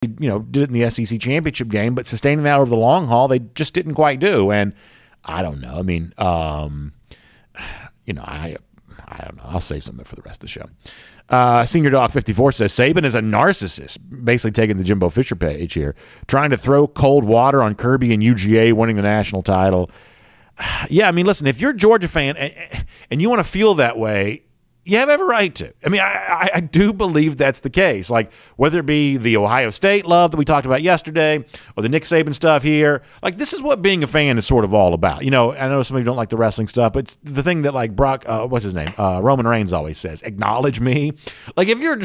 did it in the SEC championship game, but sustaining that over the long haul, they just didn't quite do. And I don't know. I mean, I don't know. I'll save something for the rest of the show. Senior Dog 54 says Saban is a narcissist, basically taking the Jimbo Fisher page here, trying to throw cold water on Kirby and UGA winning the national title. Yeah, I mean, listen, if you're a Georgia fan and you want to feel that way, you have every right to. I mean, I do believe that's the case. Like, whether it be the Ohio State love that we talked about yesterday or the Nick Saban stuff here, like, this is what being a fan is sort of all about. I know some of you don't like the wrestling stuff, but it's the thing that, like, what's his name? Roman Reigns always says, acknowledge me. Like, if you're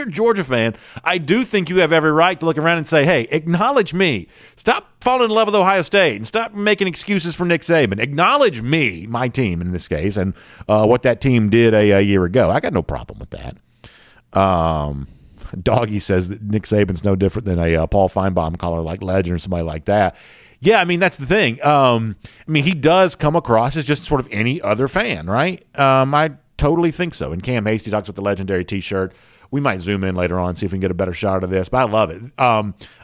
a Georgia fan, I do think you have every right to look around and say, hey, acknowledge me. Stop falling in love with Ohio State and stop making excuses for Nick Saban. Acknowledge me, my team in this case, and what that team did a year ago. I got no problem with that. Doggy says that Nick Saban's no different than a Paul Feinbaum caller like Legend or somebody like that. Yeah, I mean, that's the thing. I mean, he does come across as just sort of any other fan, right? I totally think so. And Cam Hasty talks about the legendary T-shirt. We might zoom in later on and see if we can get a better shot of this, but I love it.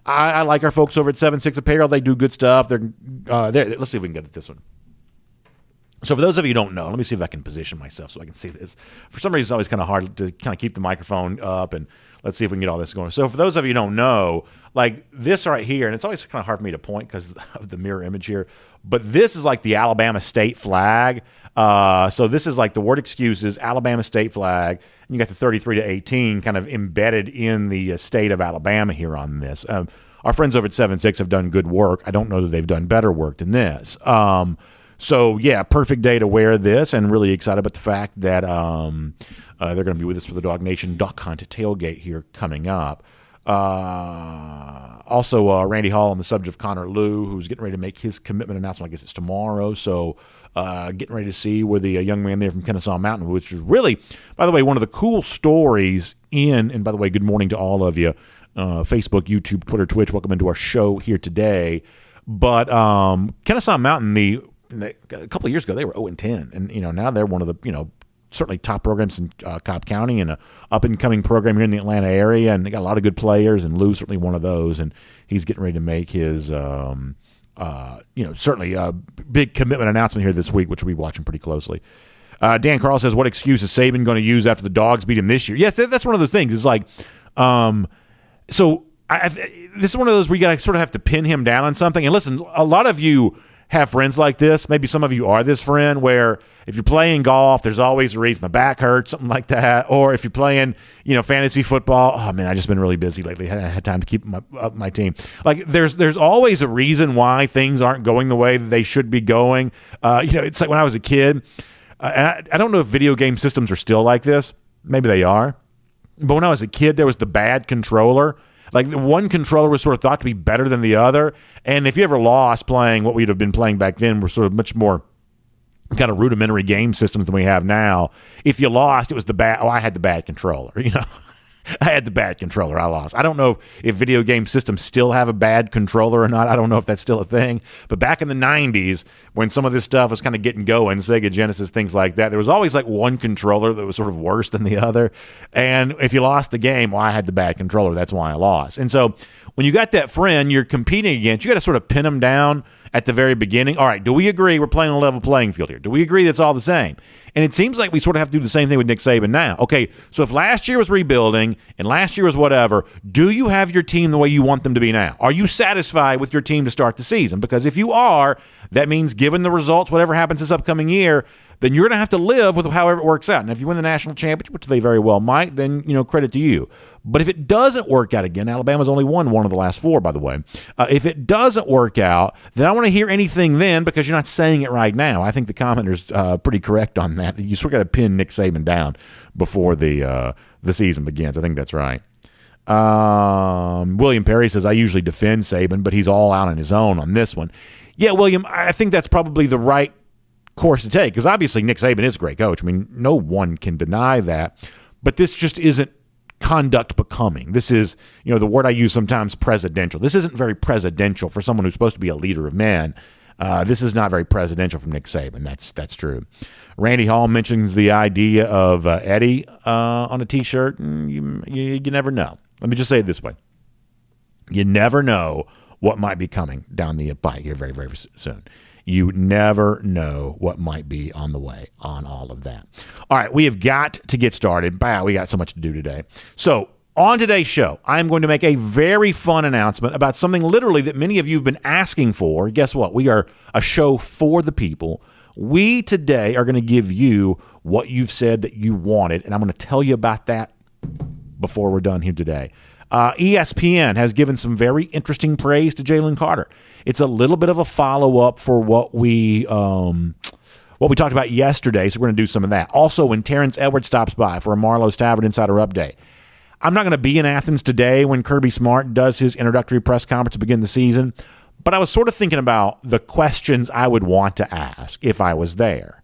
I like our folks over at 7-6 Apparel. They do good stuff. They're let's see if we can get at this one. So for those of you who don't know, let me see if I can position myself so I can see this. For some reason, it's always kind of hard to kind of keep the microphone up, and let's see if we can get all this going. So for those of you who don't know, like this right here, and it's always kind of hard for me to point because of the mirror image here, but this is like the Alabama state flag. So this is like the word excuses, Alabama state flag, and you got the 33-18 kind of embedded in the state of Alabama here on this. Our friends over at 7-6 have done good work. I don't know that they've done better work than this. So, yeah, perfect day to wear this, and really excited about the fact that they're going to be with us for the DawgNation Duck Hunt tailgate here coming up. Also, Randy Hall on the subject of Connor Liu, who's getting ready to make his commitment announcement. I guess it's tomorrow. So, getting ready to see where the young man there from Kennesaw Mountain, which is really, by the way, one of the cool stories and by the way, good morning to all of you, Facebook, YouTube, Twitter, Twitch. Welcome into our show here today. But Kennesaw Mountain, a couple of years ago, they were 0-10, and now they're one of the certainly top programs in Cobb County and an up-and-coming program here in the Atlanta area, and they got a lot of good players, and Lou's certainly one of those, and he's getting ready to make his certainly a big commitment announcement here this week, which we'll be watching pretty closely. Dan Carl says, what excuse is Saban going to use after the Dogs beat him this year? Yes, that's one of those things. It's like, this is one of those where you got to sort of have to pin him down on something. And listen, a lot of you have friends like this. Maybe some of you are this friend where if you're playing golf, there's always a reason. My back hurts, something like that. Or if you're playing, fantasy football, oh man, I just been really busy lately. I haven't had time to keep my team. Like there's always a reason why things aren't going the way that they should be going. It's like when I was a kid. I don't know if video game systems are still like this. Maybe they are. But when I was a kid, there was the bad controller. Like the one controller was sort of thought to be better than the other. And if you ever lost playing what we'd have been playing back then, were sort of much more kind of rudimentary game systems than we have now. If you lost, it was I had the bad controller, I had the bad controller. I lost. I don't know if video game systems still have a bad controller or not. I don't know if that's still a thing. But back in the 90s, when some of this stuff was kind of getting going, Sega Genesis, things like that, there was always like one controller that was sort of worse than the other. And if you lost the game, I had the bad controller. That's why I lost. And so when you got that friend you're competing against, you got to sort of pin them down at the very beginning. All right, do we agree we're playing on a level playing field here? Do we agree that's all the same? And it seems like we sort of have to do the same thing with Nick Saban now. Okay, so if last year was rebuilding and last year was whatever, do you have your team the way you want them to be now? Are you satisfied with your team to start the season? Because if you are, that means given the results, whatever happens this upcoming year, then you're going to have to live with however it works out. And if you win the national championship, which they very well might, then, credit to you. But if it doesn't work out again, Alabama's only won one of the last four, by the way. If it doesn't work out, then I don't want to hear anything then because you're not saying it right now. I think the commenter's pretty correct on that. You sort of got to pin Nick Saban down before the season begins. I think that's right. William Perry says, I usually defend Saban, but he's all out on his own on this one. Yeah, William, I think that's probably the right course to take because obviously Nick Saban is a great coach. I mean, no one can deny that. But this just isn't conduct becoming. This is, the word I use sometimes, presidential. This isn't very presidential for someone who's supposed to be a leader of men. This is not very presidential from Nick Saban. That's true. Randy Hall mentions the idea of Eddie on a T-shirt. You never know. Let me just say it this way. You never know what might be coming down the pike here very, very soon. You never know what might be on the way on all of that. All right, we have got to get started. Wow, we got so much to do today. So on today's show, I'm going to make a very fun announcement about something literally that many of you have been asking for. Guess what? We are a show for the people. We today are going to give you what you've said that you wanted, and I'm going to tell you about that before we're done here today. ESPN has given some very interesting praise to Jalen Carter. It's a little bit of a follow-up for what we talked about yesterday, so we're going to do some of that. Also, when Terrence Edwards stops by for a Marlowe's Tavern Insider Update, I'm not going to be in Athens today when Kirby Smart does his introductory press conference to begin the season, but I was sort of thinking about the questions I would want to ask if I was there.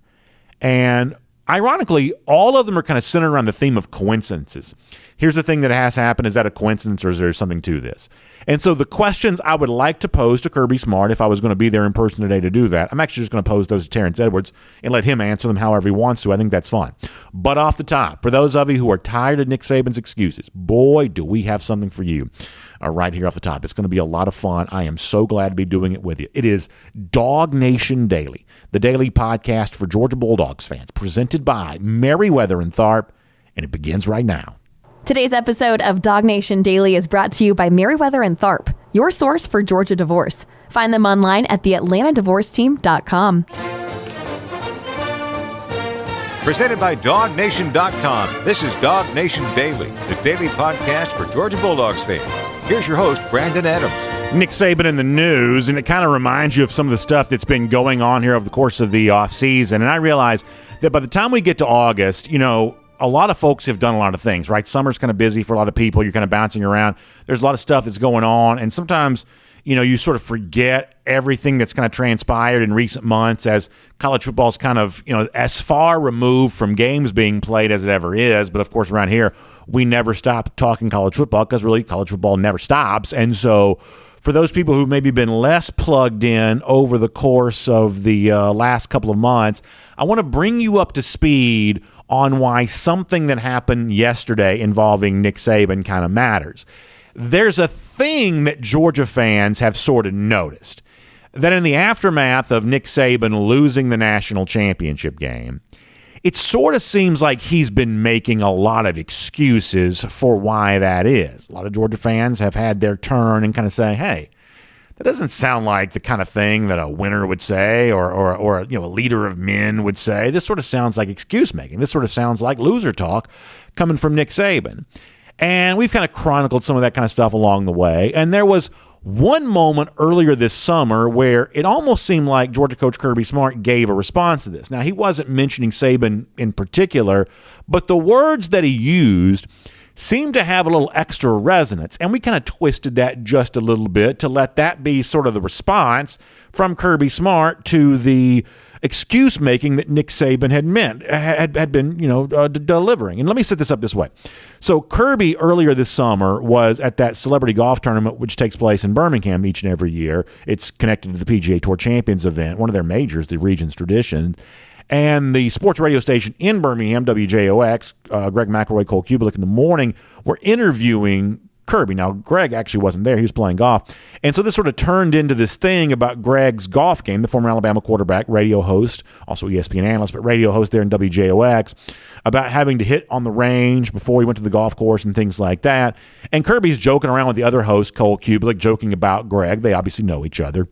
And ironically, all of them are kind of centered around the theme of coincidences. Here's the thing that has happened. Is that a coincidence or is there something to this? And so the questions I would like to pose to Kirby Smart, if I was going to be there in person today to do that, I'm actually just going to pose those to Terrence Edwards and let him answer them however he wants to. I think that's fun. But off the top, for those of you who are tired of Nick Saban's excuses, boy, do we have something for you right here off the top. It's going to be a lot of fun. I am so glad to be doing it with you. It is DawgNation Daily, the daily podcast for Georgia Bulldogs fans, presented by Merriweather and Tharp, and it begins right now. Today's episode of DawgNation Daily is brought to you by Merriweather and Tharp, your source for Georgia divorce. Find them online at theatlantadivorceteam.com. Presented by DawgNation.com. This is DawgNation Daily, the daily podcast for Georgia Bulldogs fans. Here's your host, Brandon Adams. Nick Saban in the news, and it kind of reminds you of some of the stuff that's been going on here over the course of the offseason. And I realize that by the time we get to August, a lot of folks have done a lot of things, right? Summer's kind of busy for a lot of people. You're kind of bouncing around. There's a lot of stuff that's going on. And sometimes, you sort of forget everything that's kind of transpired in recent months as college football's kind of, as far removed from games being played as it ever is. But, of course, around here, we never stop talking college football because really college football never stops. And so for those people who've maybe been less plugged in over the course of the last couple of months, I want to bring you up to speed on why something that happened yesterday involving Nick Saban kind of matters. There's a thing that Georgia fans have sort of noticed, that in the aftermath of Nick Saban losing the national championship game, it sort of seems like he's been making a lot of excuses for why that is. A lot of Georgia fans have had their turn and kind of say, hey, that doesn't sound like the kind of thing that a winner would say or a leader of men would say. This sort of sounds like excuse making. This sort of sounds like loser talk coming from Nick Saban. And we've kind of chronicled some of that kind of stuff along the way. And there was one moment earlier this summer where it almost seemed like Georgia coach Kirby Smart gave a response to this. Now, he wasn't mentioning Saban in particular, but the words that he used seemed to have a little extra resonance. And we kind of twisted that just a little bit to let that be sort of the response from Kirby Smart to the excuse making that Nick Saban had been delivering. And let me set this up this way. So Kirby earlier this summer was at that celebrity golf tournament, which takes place in Birmingham each and every year. It's connected to the PGA Tour Champions event, one of their majors, the region's tradition. And the sports radio station in Birmingham, WJOX, Greg McElroy, Cole Kubelik in the morning, were interviewing Kirby. Now, Greg actually wasn't there. He was playing golf. And so this sort of turned into this thing about Greg's golf game, the former Alabama quarterback, radio host, also ESPN analyst, but radio host there in WJOX, about having to hit on the range before he went to the golf course and things like that. And Kirby's joking around with the other host, Cole Kubelik, joking about Greg. They obviously know each other.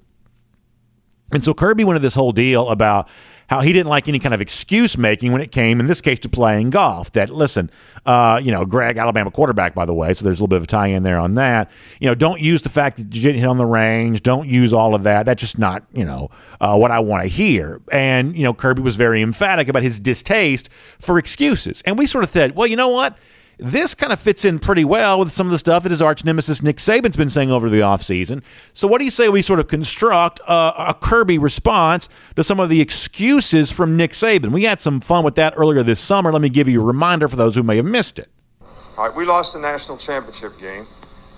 And so Kirby went into this whole deal about how he didn't like any kind of excuse making when it came, in this case, to playing golf. That, listen, Greg, Alabama quarterback, by the way, so there's a little bit of a tie in there on that. Don't use the fact that you didn't hit on the range. Don't use all of that. That's just not, what I want to hear. And, Kirby was very emphatic about his distaste for excuses. And we sort of said, well, you know what? This kind of fits in pretty well with some of the stuff that his arch nemesis Nick Saban's been saying over the offseason. So what do you say we sort of construct a Kirby response to some of the excuses from Nick Saban? We had some fun with that earlier this summer. Let me give you a reminder for those who may have missed it. All right, we lost the national championship game,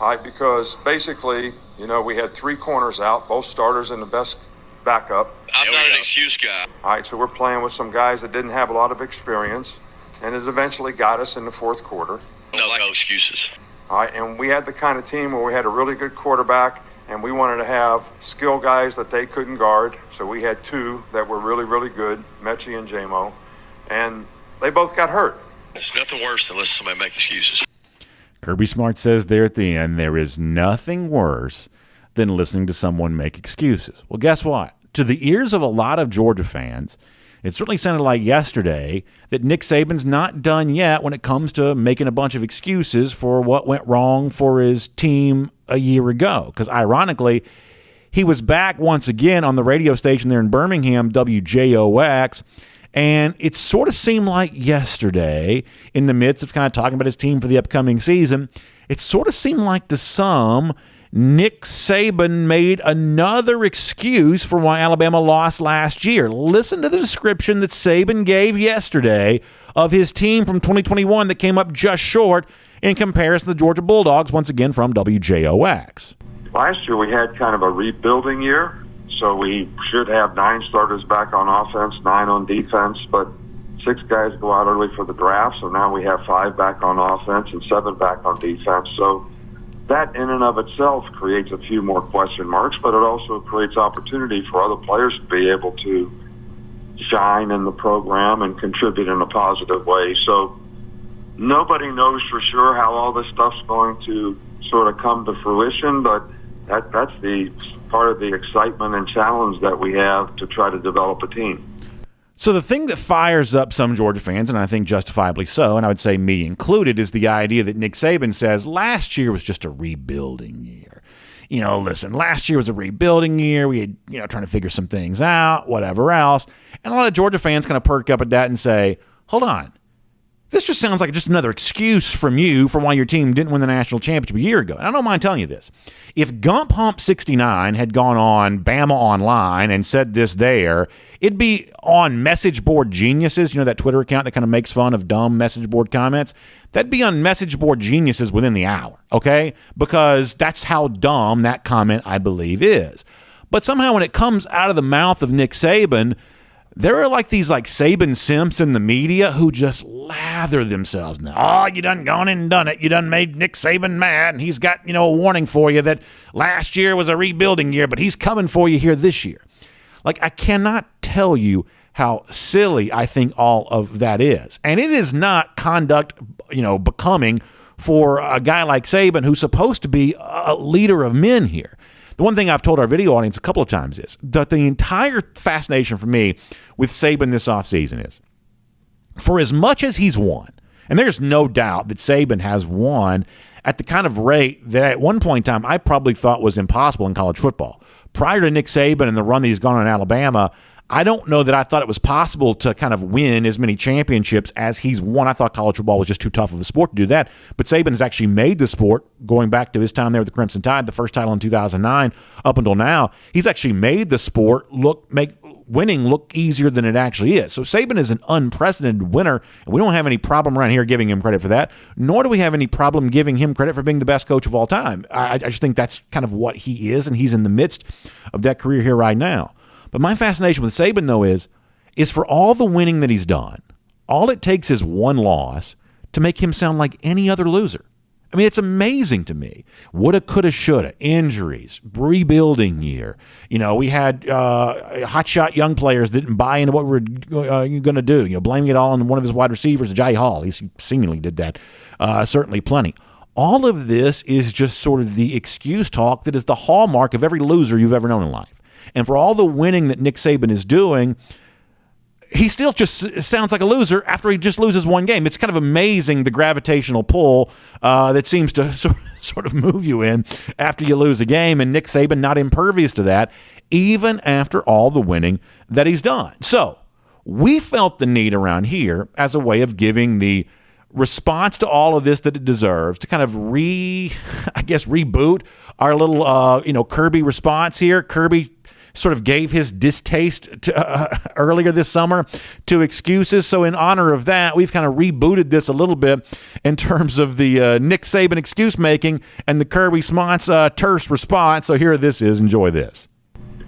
all right, because basically, we had three corners out, both starters and the best backup. I'm not an excuse guy. All right, so we're playing with some guys that didn't have a lot of experience. And it eventually got us in the fourth quarter. No excuses. All right, and we had the kind of team where we had a really good quarterback, and we wanted to have skill guys that they couldn't guard. So we had two that were really, really good, Mechie and J-Mo, and they both got hurt. It's nothing worse than listening to somebody make excuses. Kirby Smart says there at the end, there is nothing worse than listening to someone make excuses. Well, guess what? To the ears of a lot of Georgia fans, it certainly sounded like yesterday that Nick Saban's not done yet when it comes to making a bunch of excuses for what went wrong for his team a year ago. Because ironically, he was back once again on the radio station there in Birmingham, WJOX, and it sort of seemed like yesterday, in the midst of kind of talking about his team for the upcoming season, it sort of seemed like to some Nick Saban made another excuse for why Alabama lost last year. Listen to the description that Saban gave yesterday of his team from 2021 that came up just short in comparison to the Georgia Bulldogs, once again from WJOX. Last year we had kind of a rebuilding year, so we should have 9 starters back on offense, 9 on defense, but 6 guys go out early for the draft, so now we have 5 back on offense and 7 back on defense. So that in and of itself creates a few more question marks, but it also creates opportunity for other players to be able to shine in the program and contribute in a positive way. So nobody knows for sure how all this stuff's going to sort of come to fruition, but that's the part of the excitement and challenge that we have to try to develop a team. So the thing that fires up some Georgia fans, and I think justifiably so, and I would say me included, is the idea that Nick Saban says last year was just a rebuilding year. You know, listen, last year was a rebuilding year. We had, trying to figure some things out, whatever else. And a lot of Georgia fans kind of perk up at that and say, hold on. This just sounds like just another excuse from you for why your team didn't win the national championship a year ago. And I don't mind telling you this. If Gump Hump 69 had gone on Bama Online and said this there, it'd be on Message Board Geniuses, that Twitter account that kind of makes fun of dumb message board comments. That'd be on Message Board Geniuses within the hour, okay? Because that's how dumb that comment, I believe, is. But somehow when it comes out of the mouth of Nick Saban, there are these Saban simps in the media who just lather themselves now. Oh, you done gone and done it. You done made Nick Saban mad, and he's got, a warning for you that last year was a rebuilding year, but he's coming for you here this year. I cannot tell you how silly I think all of that is. And it is not conduct, becoming for a guy like Saban who's supposed to be a leader of men here. The one thing I've told our video audience a couple of times is that the entire fascination for me with Saban this offseason is, for as much as he's won, and there's no doubt that Saban has won at the kind of rate that at one point in time I probably thought was impossible in college football. Prior to Nick Saban and the run that he's gone on in Alabama, I don't know that I thought it was possible to kind of win as many championships as he's won. I thought college football was just too tough of a sport to do that. But Saban has actually made the sport, going back to his time there with the Crimson Tide, the first title in 2009, up until now. He's actually made the sport make winning look easier than it actually is. So Saban is an unprecedented winner, and we don't have any problem around here giving him credit for that, nor do we have any problem giving him credit for being the best coach of all time. I just think that's kind of what he is, and he's in the midst of that career here right now. But my fascination with Saban, though, is for all the winning that he's done, all it takes is one loss to make him sound like any other loser. I mean, it's amazing to me. Woulda, coulda, shoulda, injuries, rebuilding year. We had hotshot young players that didn't buy into what we were going to do. Blaming it all on one of his wide receivers, Jai Hall. He seemingly did that, certainly plenty. All of this is just sort of the excuse talk that is the hallmark of every loser you've ever known in life. And for all the winning that Nick Saban is doing, he still just sounds like a loser after he just loses one game. It's kind of amazing the gravitational pull that seems to sort of move you in after you lose a game, and Nick Saban not impervious to that, even after all the winning that he's done. So we felt the need around here as a way of giving the response to all of this that it deserves to kind of reboot our little Kirby response here. Kirby sort of gave his distaste earlier this summer to excuses. So in honor of that, we've kind of rebooted this a little bit in terms of the Nick Saban excuse making and the Kirby Smart's terse response. So here this is. Enjoy this.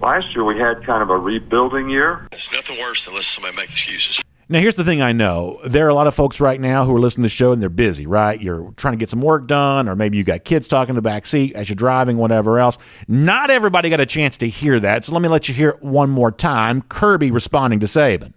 Last year we had kind of a rebuilding year. It's nothing worse than listening to somebody make excuses. Now, here's the thing I know. There are a lot of folks right now who are listening to the show and they're busy, right? You're trying to get some work done, or maybe you got kids talking in the back seat as you're driving, whatever else. Not everybody got a chance to hear that, so let me let you hear it one more time. Kirby responding to Saban.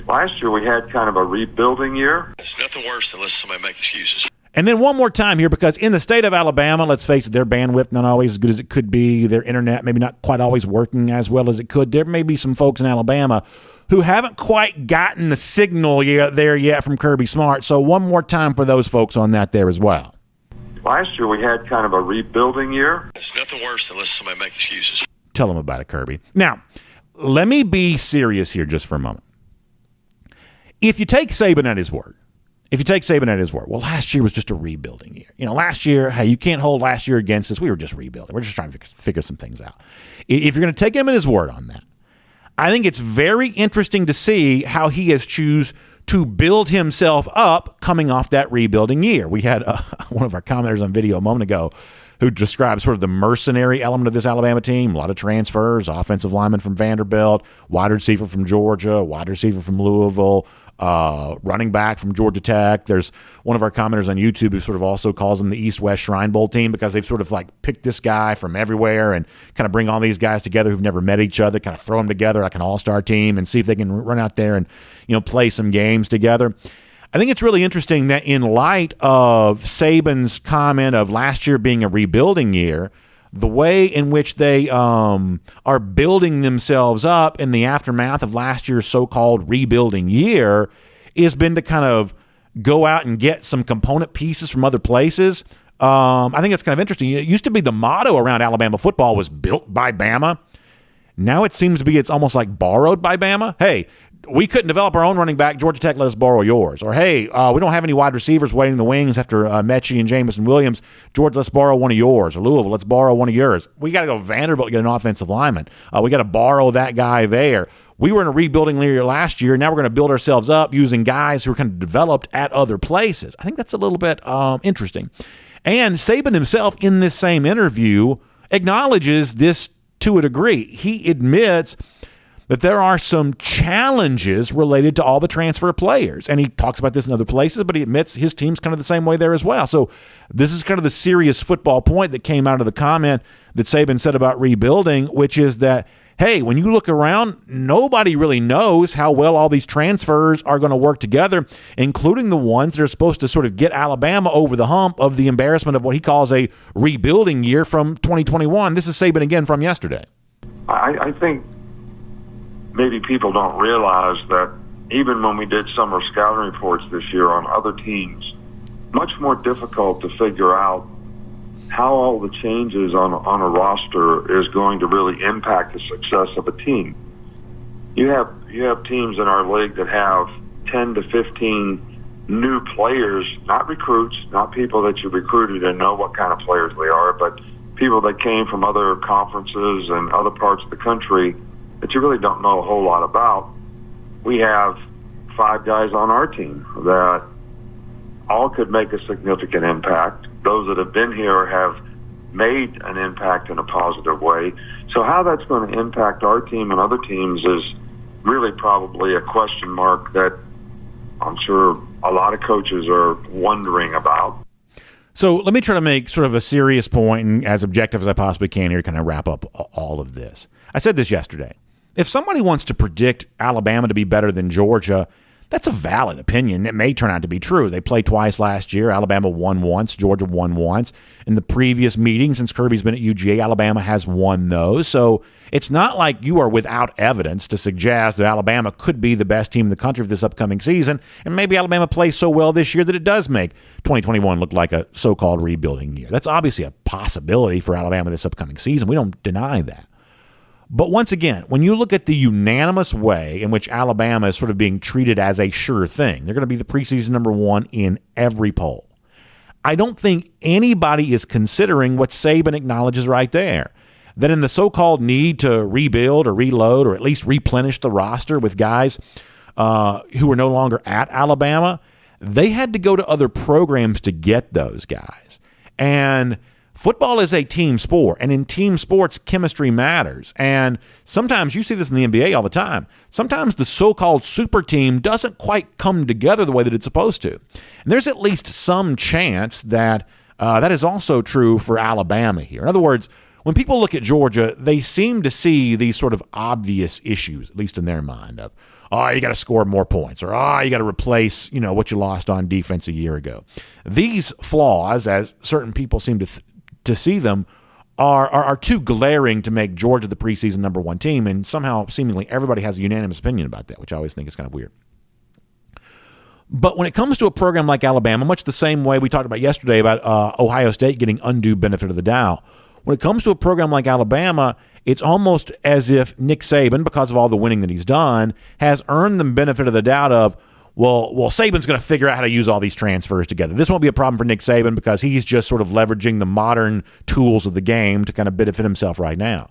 Last year we had kind of a rebuilding year. It's nothing worse than letting somebody make excuses. And then one more time here, because in the state of Alabama, let's face it, their bandwidth not always as good as it could be. Their internet maybe not quite always working as well as it could. There may be some folks in Alabama who haven't quite gotten the signal there yet from Kirby Smart. So one more time for those folks on that there as well. Last year we had kind of a rebuilding year. It's nothing worse than letting somebody make excuses. Tell them about it, Kirby. Now, let me be serious here just for a moment. If you take Saban at his word, well, last year was just a rebuilding year. Last year, hey, you can't hold last year against us. We were just rebuilding. We're just trying to figure some things out. If you're going to take him at his word on that, I think it's very interesting to see how he has choose to build himself up coming off that rebuilding year. We had one of our commenters on video a moment ago who described sort of the mercenary element of this Alabama team. A lot of transfers, offensive lineman from Vanderbilt, wide receiver from Georgia, wide receiver from Louisville, running back from Georgia Tech. There's one of our commenters on YouTube who sort of also calls them the East-West Shrine Bowl team, because they've sort of like picked this guy from everywhere and kind of bring all these guys together who've never met each other, kind of throw them together like an all-star team and see if they can run out there and play some games together. I think it's really interesting that in light of Saban's comment of last year being a rebuilding year, the way in which they are building themselves up in the aftermath of last year's so-called rebuilding year has been to kind of go out and get some component pieces from other places. I think it's kind of interesting. It used to be the motto around Alabama football was built by Bama. Now it seems to be it's almost like borrowed by Bama. Hey, we couldn't develop our own running back. Georgia Tech let us borrow yours. Or, hey, we don't have any wide receivers waiting in the wings after Mechie and Jamison Williams. Georgia, let's borrow one of yours. Or Louisville, let's borrow one of yours. We got to go Vanderbilt to get an offensive lineman. We got to borrow that guy there. We were in a rebuilding year last year. Now we're going to build ourselves up using guys who are kind of developed at other places. I think that's a little bit interesting. And Saban himself in this same interview acknowledges this to a degree. He admits that there are some challenges related to all the transfer players. And he talks about this in other places, but he admits his team's kind of the same way there as well. So this is kind of the serious football point that came out of the comment that Saban said about rebuilding, which is that, hey, when you look around, nobody really knows how well all these transfers are going to work together, including the ones that are supposed to sort of get Alabama over the hump of the embarrassment of what he calls a rebuilding year from 2021. This is Saban again from yesterday. I think maybe people don't realize that even when we did summer scouting reports this year on other teams, much more difficult to figure out how all the changes on a roster is going to really impact the success of a team. You have teams in our league that have 10 to 15 new players, not recruits, not people that you recruited and know what kind of players they are, but people that came from other conferences and other parts of the country that you really don't know a whole lot about. We have 5 guys on our team that all could make a significant impact. Those that have been here have made an impact in a positive way. So how that's going to impact our team and other teams is really probably a question mark that I'm sure a lot of coaches are wondering about. So let me try to make sort of a serious point and as objective as I possibly can here to kind of wrap up all of this. I said this yesterday. If somebody wants to predict Alabama to be better than Georgia, that's a valid opinion. It may turn out to be true. They played twice last year. Alabama won once. Georgia won once. In the previous meeting, since Kirby's been at UGA, Alabama has won those. So it's not like you are without evidence to suggest that Alabama could be the best team in the country for this upcoming season. And maybe Alabama plays so well this year that it does make 2021 look like a so-called rebuilding year. That's obviously a possibility for Alabama this upcoming season. We don't deny that. But once again, when you look at the unanimous way in which Alabama is sort of being treated as a sure thing, they're going to be the preseason number 1 in every poll. I don't think anybody is considering what Saban acknowledges right there, that in the so-called need to rebuild or reload or at least replenish the roster with guys who are no longer at Alabama, they had to go to other programs to get those guys. And Football is a team sport, and in team sports, chemistry matters. And sometimes, you see this in the NBA all the time, sometimes the so-called super team doesn't quite come together the way that it's supposed to. And there's at least some chance that that is also true for Alabama here. In other words, when people look at Georgia, they seem to see these sort of obvious issues, at least in their mind, of, you got to score more points, or you got to replace, what you lost on defense a year ago. These flaws, as certain people seem to see them, are too glaring to make Georgia the preseason number one team, and somehow seemingly everybody has a unanimous opinion about that, which I always think is kind of weird. But when it comes to a program like Alabama, much the same way we talked about yesterday about Ohio State getting undue benefit of the doubt, when it comes to a program like Alabama, it's almost as if Nick Saban, because of all the winning that he's done, has earned the benefit of the doubt of, well, Saban's going to figure out how to use all these transfers together. This won't be a problem for Nick Saban because he's just sort of leveraging the modern tools of the game to kind of benefit himself right now.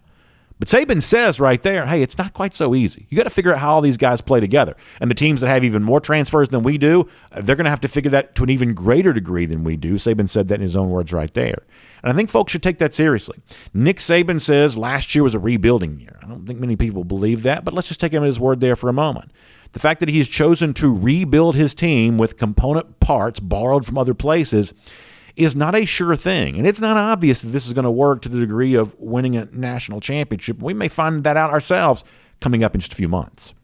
But Saban says right there, hey, it's not quite so easy. You got to figure out how all these guys play together. And the teams that have even more transfers than we do, they're going to have to figure that to an even greater degree than we do. Saban said that in his own words right there. And I think folks should take that seriously. Nick Saban says last year was a rebuilding year. I don't think many people believe that, but let's just take him at his word there for a moment. The fact that he's chosen to rebuild his team with component parts borrowed from other places is not a sure thing. And it's not obvious that this is going to work to the degree of winning a national championship. We may find that out ourselves coming up in just a few months.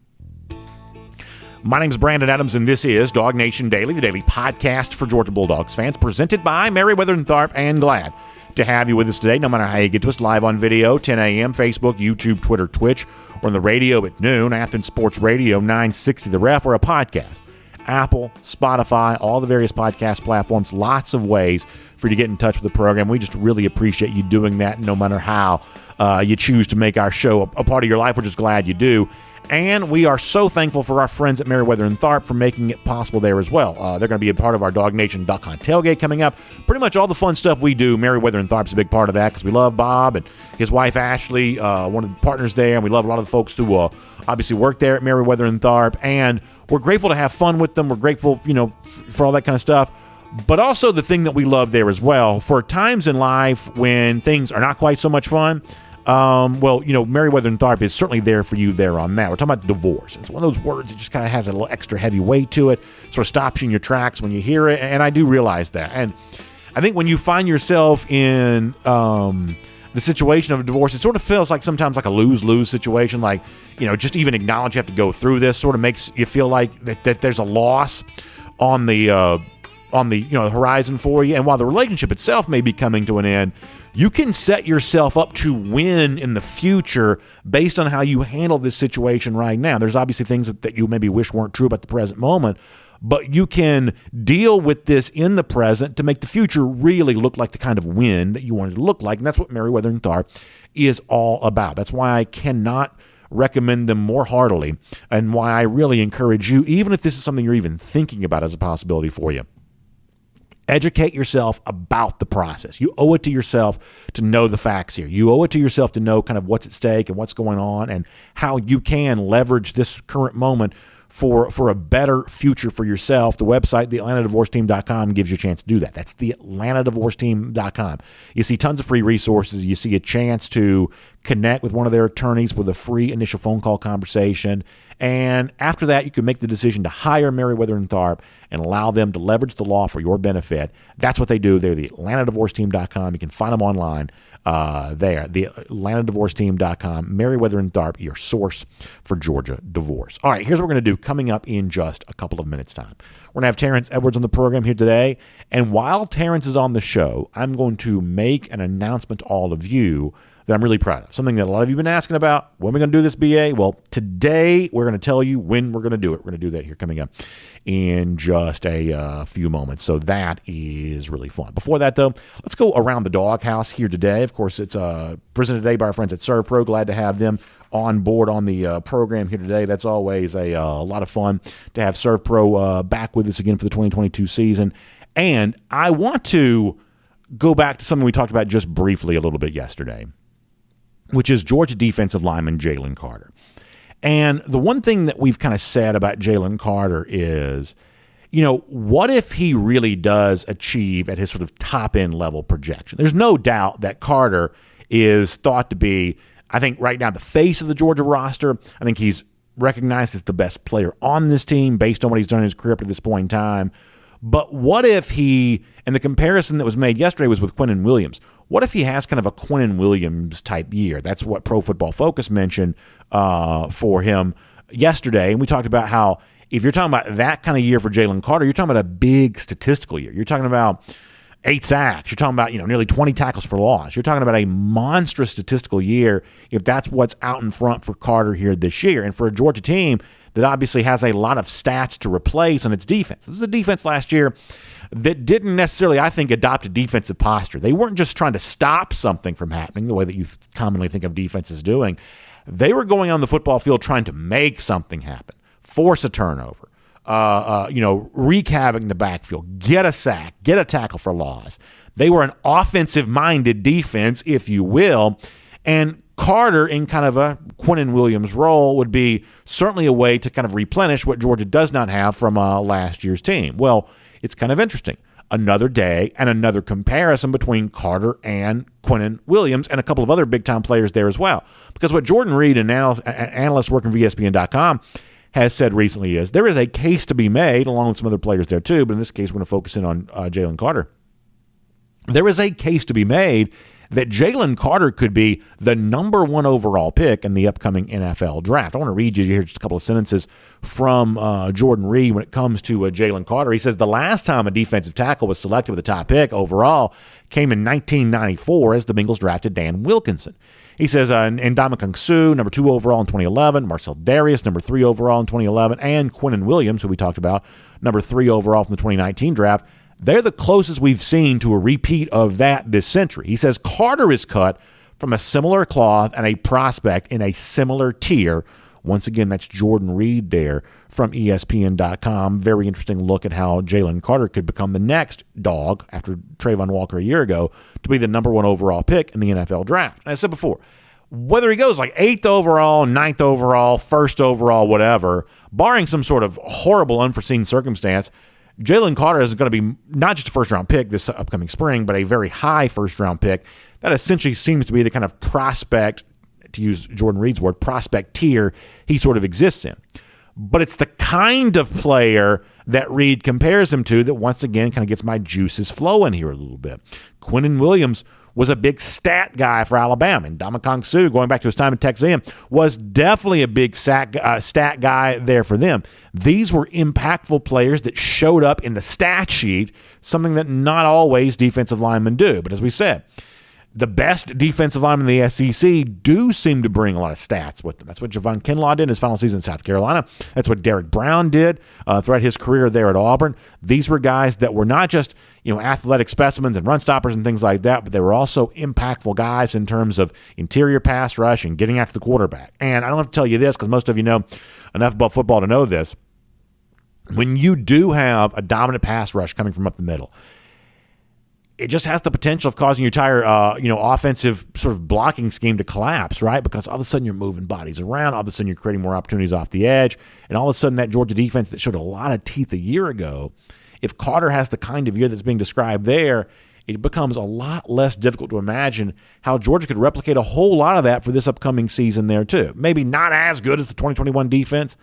My name is Brandon Adams, and this is DawgNation Daily, the daily podcast for Georgia Bulldogs fans, presented by Meriwether and Tharp, and glad to have you with us today, no matter how you get to us, live on video, 10 a.m., Facebook, YouTube, Twitter, Twitch, or on the radio at noon, Athens Sports Radio, 960 The Ref, or a podcast. Apple, Spotify, all the various podcast platforms, lots of ways for you to get in touch with the program. We just really appreciate you doing that, no matter how you choose to make our show a part of your life. We're just glad you do. And we are so thankful for our friends at Meriwether and Tharp for making it possible there as well. They're going to be a part of our DawgNation.com tailgate coming up. Pretty much all the fun stuff we do, Meriwether and Tharp's a big part of that because we love Bob and his wife Ashley, one of the partners there, and we love a lot of the folks who obviously work there at Meriwether and Tharp. And we're grateful to have fun with them. We're grateful, for all that kind of stuff. But also the thing that we love there as well, for times in life when things are not quite so much fun, Meriwether and Tharp is certainly there for you there on that. We're talking about divorce. It's one of those words that just kind of has a little extra heavy weight to it, sort of stops you in your tracks when you hear it, and I do realize that. And I think when you find yourself in the situation of a divorce, it sort of feels like sometimes like a lose-lose situation, like, just even acknowledge you have to go through this sort of makes you feel like that there's a loss on the horizon for you. And while the relationship itself may be coming to an end, you can set yourself up to win in the future based on how you handle this situation right now. There's obviously things that you maybe wish weren't true about the present moment, but you can deal with this in the present to make the future really look like the kind of win that you want it to look like. And that's what Meriwether and Tharp is all about. That's why I cannot recommend them more heartily, and why I really encourage you, even if this is something you're even thinking about as a possibility for you, educate yourself about the process. You owe it to yourself to know the facts here. You owe it to yourself to know kind of what's at stake and what's going on and how you can leverage this current moment for a better future for yourself. The website, theatlantadivorceteam.com, gives you a chance to do that. That's theatlantadivorceteam.com. You see tons of free resources. You see a chance to connect with one of their attorneys with a free initial phone call conversation. And after that, you can make the decision to hire Meriwether and Tharp and allow them to leverage the law for your benefit. That's what they do. They're the atlantadivorceteam.com. You can find them online there, the atlantadivorceteam.com. Meriwether and Tharp, your source for Georgia divorce. All right, here's what we're going to do coming up in just a couple of minutes' time. We're going to have Terrence Edwards on the program here today. And while Terrence is on the show, I'm going to make an announcement to all of you that I'm really proud of. Something that a lot of you have been asking about. When are we going to do this, BA? Well, today we're going to tell you when we're going to do it. We're going to do that here coming up in just a few moments. So that is really fun. Before that, though, let's go around the doghouse here today. Of course, it's presented today by our friends at ServPro. Glad to have them on board on the program here today. That's always a lot of fun to have ServPro back with us again for the 2022 season. And I want to go back to something we talked about just briefly a little bit yesterday, which is Georgia defensive lineman Jalen Carter. And the one thing that we've kind of said about Jalen Carter is what if he really does achieve at his sort of top end level projection? There's no doubt that Carter is thought to be, I think right now, the face of the Georgia roster. I think he's recognized as the best player on this team based on what he's done in his career up to this point in time. But what if he, and the comparison that was made yesterday was with Quinnen Williams, what if he has kind of a Quinnen Williams type year? That's what Pro Football Focus mentioned for him yesterday. And we talked about how if you're talking about that kind of year for Jalen Carter, you're talking about a big statistical year. You're talking about 8 sacks. You're talking about, nearly 20 tackles for loss. You're talking about a monstrous statistical year if that's what's out in front for Carter here this year. And for a Georgia team that obviously has a lot of stats to replace on its defense. This is a defense last year that didn't necessarily, I think, adopt a defensive posture. They weren't just trying to stop something from happening the way that you commonly think of defenses doing. They were going on the football field trying to make something happen, force a turnover, wreak havoc in the backfield, get a sack, get a tackle for loss. They were an offensive-minded defense, if you will, and Carter in kind of a Quinnen Williams role would be certainly a way to kind of replenish what Georgia does not have from last year's team. Well, it's kind of interesting. Another day and another comparison between Carter and Quinnen Williams and a couple of other big-time players there as well. Because what Jordan Reed, an analyst working for ESPN.com, has said recently is there is a case to be made, along with some other players there too, but in this case we're going to focus in on Jalen Carter. There is a case to be made that Jalen Carter could be the number 1 overall pick in the upcoming NFL draft. I want to read you here just a couple of sentences from Jordan Reed when it comes to Jalen Carter. He says the last time a defensive tackle was selected with the top pick overall came in 1994 as the Bengals drafted Dan Wilkinson. He says Ndamukong Suh, number 2 overall in 2011, Marcel Darius, number 3 overall in 2011, and Quinnen Williams, who we talked about, number 3 overall from the 2019 draft. They're the closest we've seen to a repeat of that this century. He says Carter is cut from a similar cloth and a prospect in a similar tier. Once again, that's Jordan Reed there from ESPN.com. Very interesting look at how Jalen Carter could become the next dog after Trayvon Walker a year ago to be the number 1 overall pick in the NFL draft. And I said before, whether he goes like 8th overall, 9th overall, 1st overall, whatever, barring some sort of horrible unforeseen circumstance, Jalen Carter is going to be not just a first-round pick this upcoming spring, but a very high first-round pick. That essentially seems to be the kind of prospect, to use Jordan Reed's word, prospect tier he sort of exists in. But it's the kind of player that Reed compares him to that once again kind of gets my juices flowing here a little bit. Quinnen Williams was a big stat guy for Alabama. And Ndamukong Suh, going back to his time at Texas A&M, was definitely a big stat guy there for them. These were impactful players that showed up in the stat sheet, something that not always defensive linemen do. But as we said, the best defensive linemen in the SEC do seem to bring a lot of stats with them. That's what Javon Kinlaw did in his final season in South Carolina. That's what Derek Brown did throughout his career there at Auburn. These were guys that were not just athletic specimens and run stoppers and things like that, but they were also impactful guys in terms of interior pass rush and getting after the quarterback. And I don't have to tell you this because most of you know enough about football to know this. When you do have a dominant pass rush coming from up the middle, it just has the potential of causing your entire, offensive sort of blocking scheme to collapse, right? Because all of a sudden you're moving bodies around. All of a sudden you're creating more opportunities off the edge. And all of a sudden that Georgia defense that showed a lot of teeth a year ago, if Carter has the kind of year that's being described there, it becomes a lot less difficult to imagine how Georgia could replicate a whole lot of that for this upcoming season there too. Maybe not as good as the 2021 defense,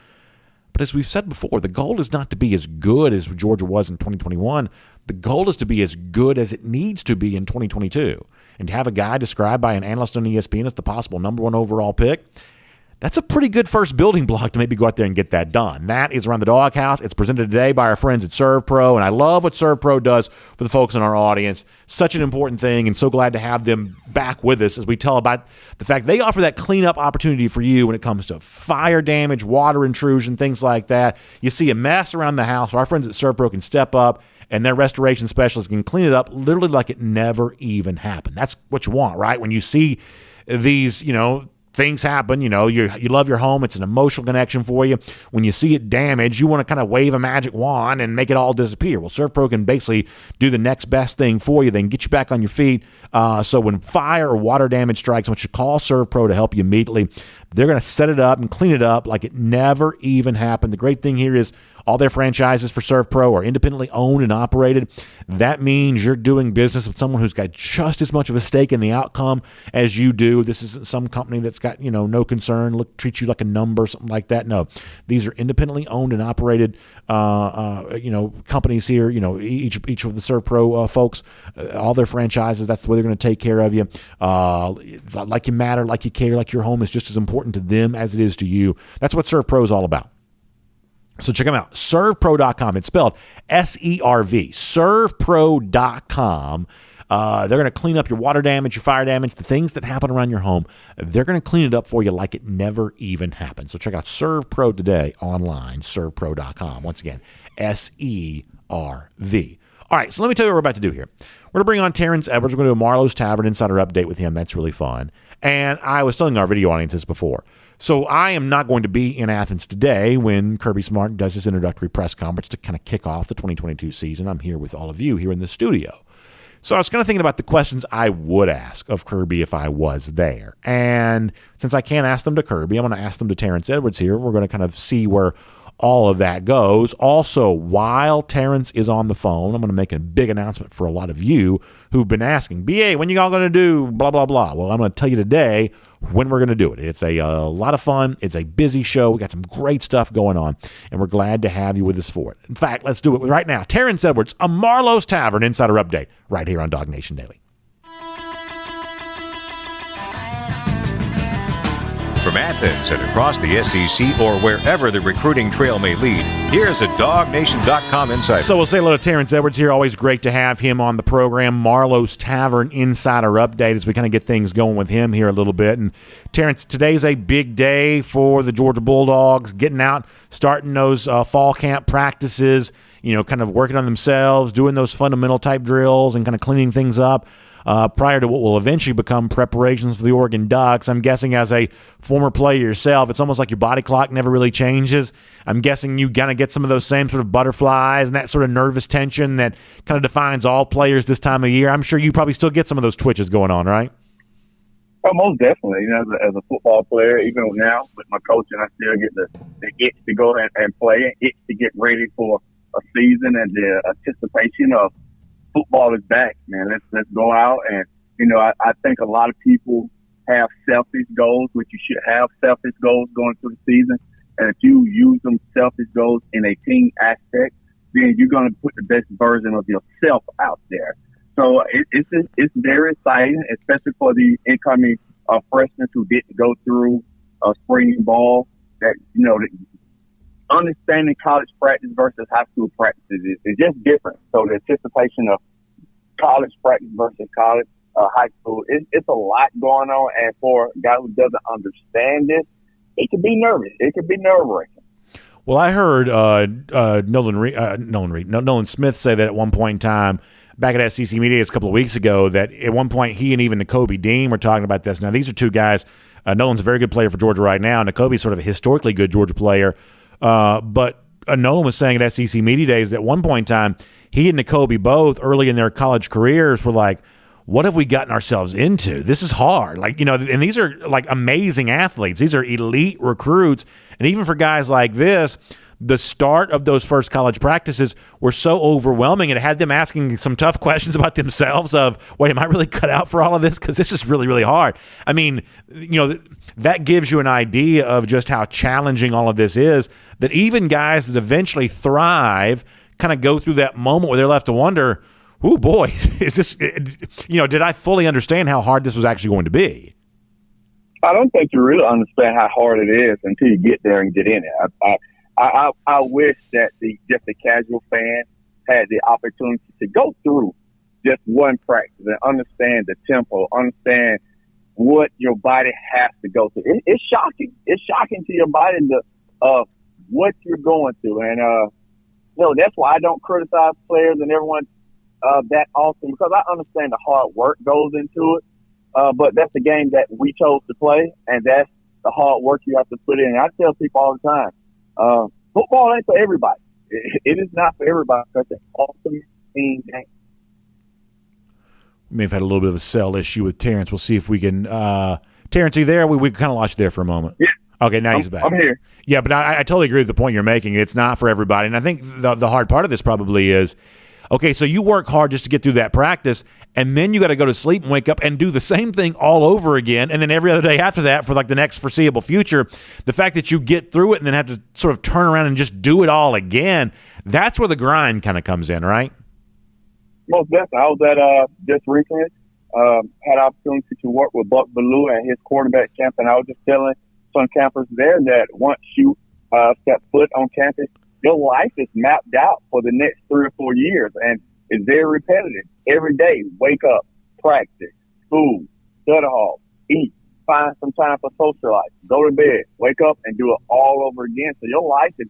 but as we've said before, the goal is not to be as good as Georgia was in 2021. The goal is to be as good as it needs to be in 2022. And to have a guy described by an analyst on ESPN as the possible number 1 overall pick, that's a pretty good first building block to maybe go out there and get that done. That is Around the Doghouse. It's presented today by our friends at ServPro, and I love what ServPro does for the folks in our audience. Such an important thing, and so glad to have them back with us as we tell about the fact they offer that cleanup opportunity for you when it comes to fire damage, water intrusion, things like that. You see a mess around the house, our friends at ServPro can step up, and their restoration specialists can clean it up literally like it never even happened. That's what you want, right? When you see these, things happen, you love your home. It's an emotional connection for you. When you see it damaged, you want to kind of wave a magic wand and make it all disappear. Well, ServPro can basically do the next best thing for you. They can get you back on your feet. So when fire or water damage strikes, I want you to call ServPro to help you immediately. They're going to set it up and clean it up like it never even happened. The great thing here is All their franchises for Serve Pro are independently owned and operated. That means you're doing business with someone who's got just as much of a stake in the outcome as you do. This isn't some company that's got, no concern, treats you like a number, something like that. No, these are independently owned and operated, companies here. Each of the Serve Pro folks, all their franchises, that's the way they're going to take care of you. Like you matter, like you care, like your home is just as important to them as it is to you. That's what Serve Pro is all about. So check them out, servepro.com. It's spelled SERV, servepro.com. They're going to clean up your water damage, your fire damage, the things that happen around your home. They're going to clean it up for you like it never even happened. So check out Serve Pro today online, servepro.com. Once again, SERV. All right, so let me tell you what we're about to do here. We're going to bring on Terrence Edwards. We're going to do a Marlowe's Tavern Insider Update with him. That's really fun. And I was telling our video audience this before. So I am not going to be in Athens today when Kirby Smart does his introductory press conference to kind of kick off the 2022 season. I'm here with all of you here in the studio. So I was kind of thinking about the questions I would ask of Kirby if I was there. And since I can't ask them to Kirby, I'm going to ask them to Terrence Edwards here. We're going to kind of see where all of that goes. Also, while Terrence is on the phone, I'm going to make a big announcement for a lot of you who've been asking, BA, when you all going to do blah, blah, blah? Well, I'm going to tell you today when we're going to do it. It's a lot of fun. It's a busy show. We got some great stuff going on, and we're glad to have you with us for it. In fact, let's do it right now. Terrence Edwards, a Marlowe's Tavern Insider Update right here on DawgNation Daily. From Athens and across the SEC or wherever the recruiting trail may lead, here's a DawgNation.com insider. So we'll say hello to Terrence Edwards here. Always great to have him on the program. Marlowe's Tavern Insider Update as we kind of get things going with him here a little bit. And Terrence, today's a big day for the Georgia Bulldogs, getting out, starting those fall camp practices, kind of working on themselves, doing those fundamental type drills and kind of cleaning things up. Prior to what will eventually become preparations for the Oregon Ducks. I'm guessing as a former player yourself, it's almost like your body clock never really changes. I'm guessing you kind of get some of those same sort of butterflies and that sort of nervous tension that kind of defines all players this time of year. I'm sure you probably still get some of those twitches going on, right? Oh, most definitely. As a football player, even now with my coaching, I still get the itch to go and play, itch to get ready for a season and the anticipation of football is back, man. Let's go out and, I think a lot of people have selfish goals, which you should have selfish goals going through the season. And if you use them selfish goals in a team aspect, then you're going to put the best version of yourself out there. So it's very exciting, especially for the incoming freshmen who didn't go through spring ball. That understanding college practice versus high school practices is just different. So the anticipation of college practice versus college high school, it's a lot going on. And for a guy who doesn't understand this, it could be nervous. It could be nerve-wracking. Well, I heard Nolan Smith say that at one point in time, back at SEC Media a couple of weeks ago, that at one point he and even Nakobe Dean were talking about this. Now, these are two guys. Nolan's a very good player for Georgia right now. Nakobe's sort of a historically good Georgia player. But Nolan was saying at SEC Media Days that at one point in time, he and Nakobe both early in their college careers were like, what have we gotten ourselves into? This is hard. And these are like amazing athletes. These are elite recruits. And even for guys like this, the start of those first college practices were so overwhelming. It had them asking some tough questions about themselves of, wait, am I really cut out for all of this? Because this is really, really hard. I mean, that gives you an idea of just how challenging all of this is, that even guys that eventually thrive kind of go through that moment where they're left to wonder, oh boy, is this, did I fully understand how hard this was actually going to be? I don't think you really understand how hard it is until you get there and get in it. I wish that just the casual fan had the opportunity to go through just one practice and understand the tempo, understand what your body has to go through. It's shocking. It's shocking to your body what you're going through. And, that's why I don't criticize players and everyone that often, because I understand the hard work goes into it. But that's the game that we chose to play, and that's the hard work you have to put in. And I tell people all the time, football ain't for everybody. It is not for everybody because it's an awesome team game. We may have had a little bit of a cell issue with Terrence. We'll see if we can. Terrence, are you there? We kind of lost you there for a moment. Yeah. Okay, now he's back. I'm here. Yeah, but I totally agree with the point you're making. It's not for everybody. And I think the hard part of this probably is, okay, so you work hard just to get through that practice, and then you got to go to sleep and wake up and do the same thing all over again, and then every other day after that for like the next foreseeable future. The fact that you get through it and then have to sort of turn around and just do it all again, that's where the grind kind of comes in, right? Most definitely. I was at just recently, had opportunity to work with Buck Bellew and his quarterback camp, and I was just telling some campers there that once you step foot on campus, your life is mapped out for the next 3 or 4 years, and it's very repetitive. Every day, wake up, practice, school, study hall, eat, find some time for social life, go to bed, wake up, and do it all over again. So your life is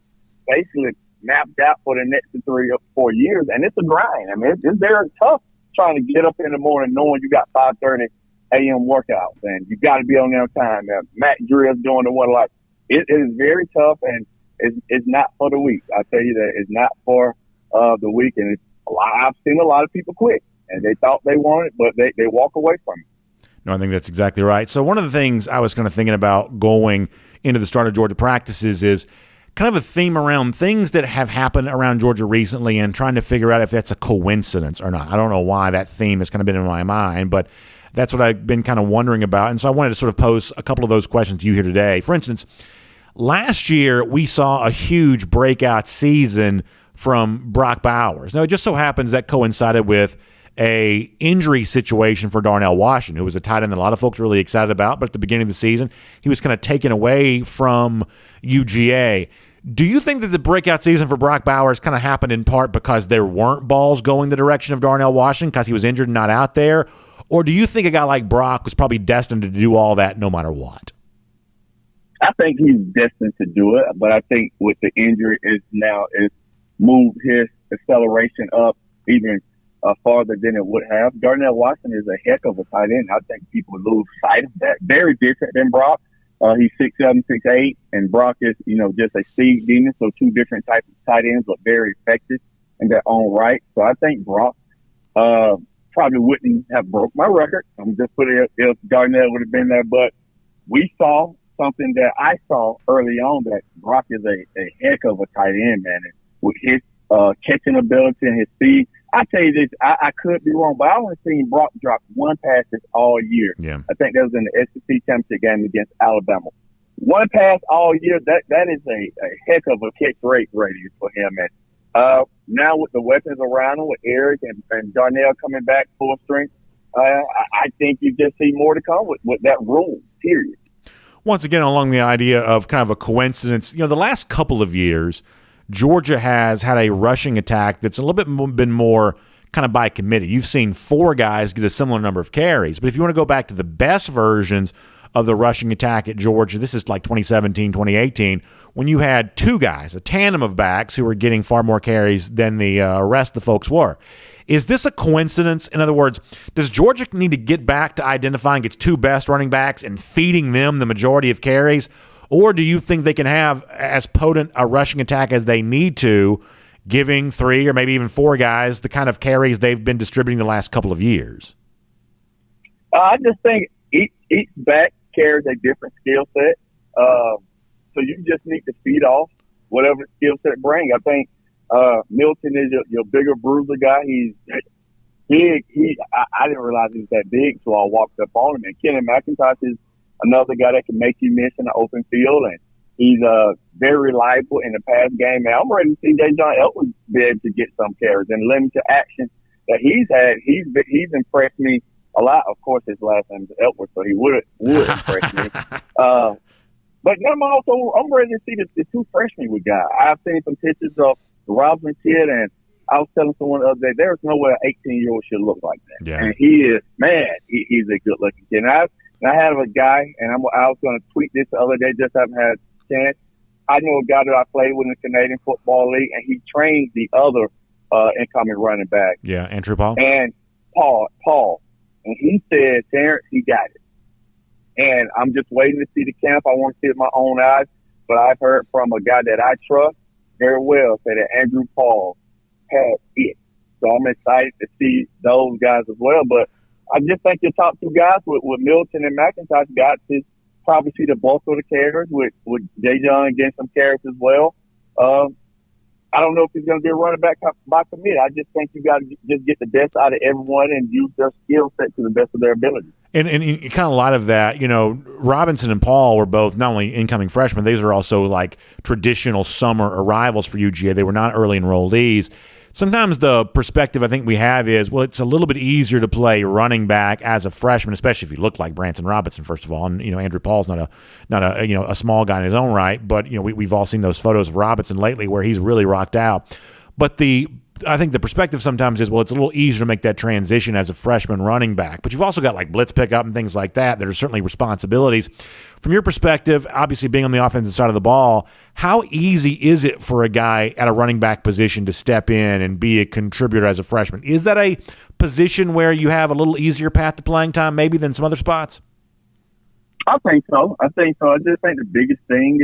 basically mapped out for the next 3 or 4 years, and it's a grind. I mean, it's very tough trying to get up in the morning knowing you got 5:30 a.m. workouts, and you got to be on there on time. Matt Drill's doing the one like it is very tough, and it's not for the weak. I tell you that it's not for the weak, and I've seen a lot of people quit, and they thought they wanted, but they walk away from it. No, I think that's exactly right. So one of the things I was kind of thinking about going into the start of Georgia practices is kind of a theme around things that have happened around Georgia recently and trying to figure out if that's a coincidence or not. I don't know why that theme has kind of been in my mind, but that's what I've been kind of wondering about. And so I wanted to sort of pose a couple of those questions to you here today. For instance, last year we saw a huge breakout season from Brock Bowers. Now, it just so happens that coincided with a injury situation for Darnell Washington, who was a tight end that a lot of folks were really excited about, but at the beginning of the season, he was kind of taken away from UGA. Do you think that the breakout season for Brock Bowers kind of happened in part because there weren't balls going the direction of Darnell Washington because he was injured and not out there? Or do you think a guy like Brock was probably destined to do all that no matter what? I think he's destined to do it, but I think with the injury it's moved his acceleration up even farther than it would have. Darnell Washington is a heck of a tight end. I think people lose sight of that. Very different than Brock. He's 6'7", 6'8", and Brock is, just a speed demon. So two different types of tight ends, but very effective in their own right. So I think Brock probably wouldn't have broke my record. I'm just putting it if Darnell would have been there. But we saw something that I saw early on that Brock is a heck of a tight end, man. And with his catching ability and his speed, I tell you this, I could be wrong, but I only seen Brock drop one pass all year. Yeah. I think that was in the SEC championship game against Alabama. One pass all year, that is a heck of a catch rate radius for him. And now with the weapons around him, with Eric and Darnell coming back full strength, I think you just see more to come with that rule, period. Once again, along the idea of kind of a coincidence, the last couple of years, Georgia has had a rushing attack that's a little bit been more kind of by committee. You've seen 4 guys get a similar number of carries. But if you want to go back to the best versions of the rushing attack at Georgia, this is like 2017, 2018, when you had 2 guys, a tandem of backs who were getting far more carries than the rest of the folks were. Is this a coincidence? In other words, does Georgia need to get back to identifying its 2 best running backs and feeding them the majority of carries? Or do you think they can have as potent a rushing attack as they need to, giving 3 or maybe even 4 guys the kind of carries they've been distributing the last couple of years? I just think each back carries a different skill set. So you just need to feed off whatever skill set brings. I think Milton is your bigger bruiser guy. He's big. I didn't realize he was that big, so I walked up on him. And Kenny McIntosh is another guy that can make you miss in the open field, and he's very reliable in the pass game. And I'm ready to see John Edwards be able to get some carries and limited action that he's had. He's impressed me a lot. Of course, his last name is Edwards, so he would impress me. But I'm ready to see the 2 freshmen we got. I've seen some pictures of the Robinson kid, and I was telling someone the other day, there's no way an 18-year-old should look like that. Yeah. And he is, man, he's a good-looking kid. And I had a guy, and I was going to tweet this the other day, just haven't had a chance. I know a guy that I played with in the Canadian Football League, and he trained the other incoming running back. Yeah, Andrew Paul. And Paul. And he said, Terrence, he got it. And I'm just waiting to see the camp. I want to see it with my own eyes. But I've heard from a guy that I trust very well say that Andrew Paul had it. So I'm excited to see those guys as well. But I just think your top 2 guys with Milton and McIntosh got to probably see the bulk of the carries with Jay Young getting some carries as well. I don't know if he's going to be a running back by committee. I just think you got to just get the best out of everyone and use their skill set to the best of their ability. And kind of a lot of that, Robinson and Paul were both not only incoming freshmen, these are also like traditional summer arrivals for UGA. They were not early enrollees. Sometimes the perspective I think we have is, well, it's a little bit easier to play running back as a freshman, especially if you look like Branson Robinson, first of all. And Andrew Paul's not a small guy in his own right, but we've all seen those photos of Robinson lately where he's really rocked out. But I think the perspective sometimes is, well, it's a little easier to make that transition as a freshman running back. But you've also got like blitz pickup and things like that are certainly responsibilities. From your perspective, obviously being on the offensive side of the ball, how easy is it for a guy at a running back position to step in and be a contributor as a freshman? Is that a position where you have a little easier path to playing time maybe than some other spots? I think so. I just think the biggest thing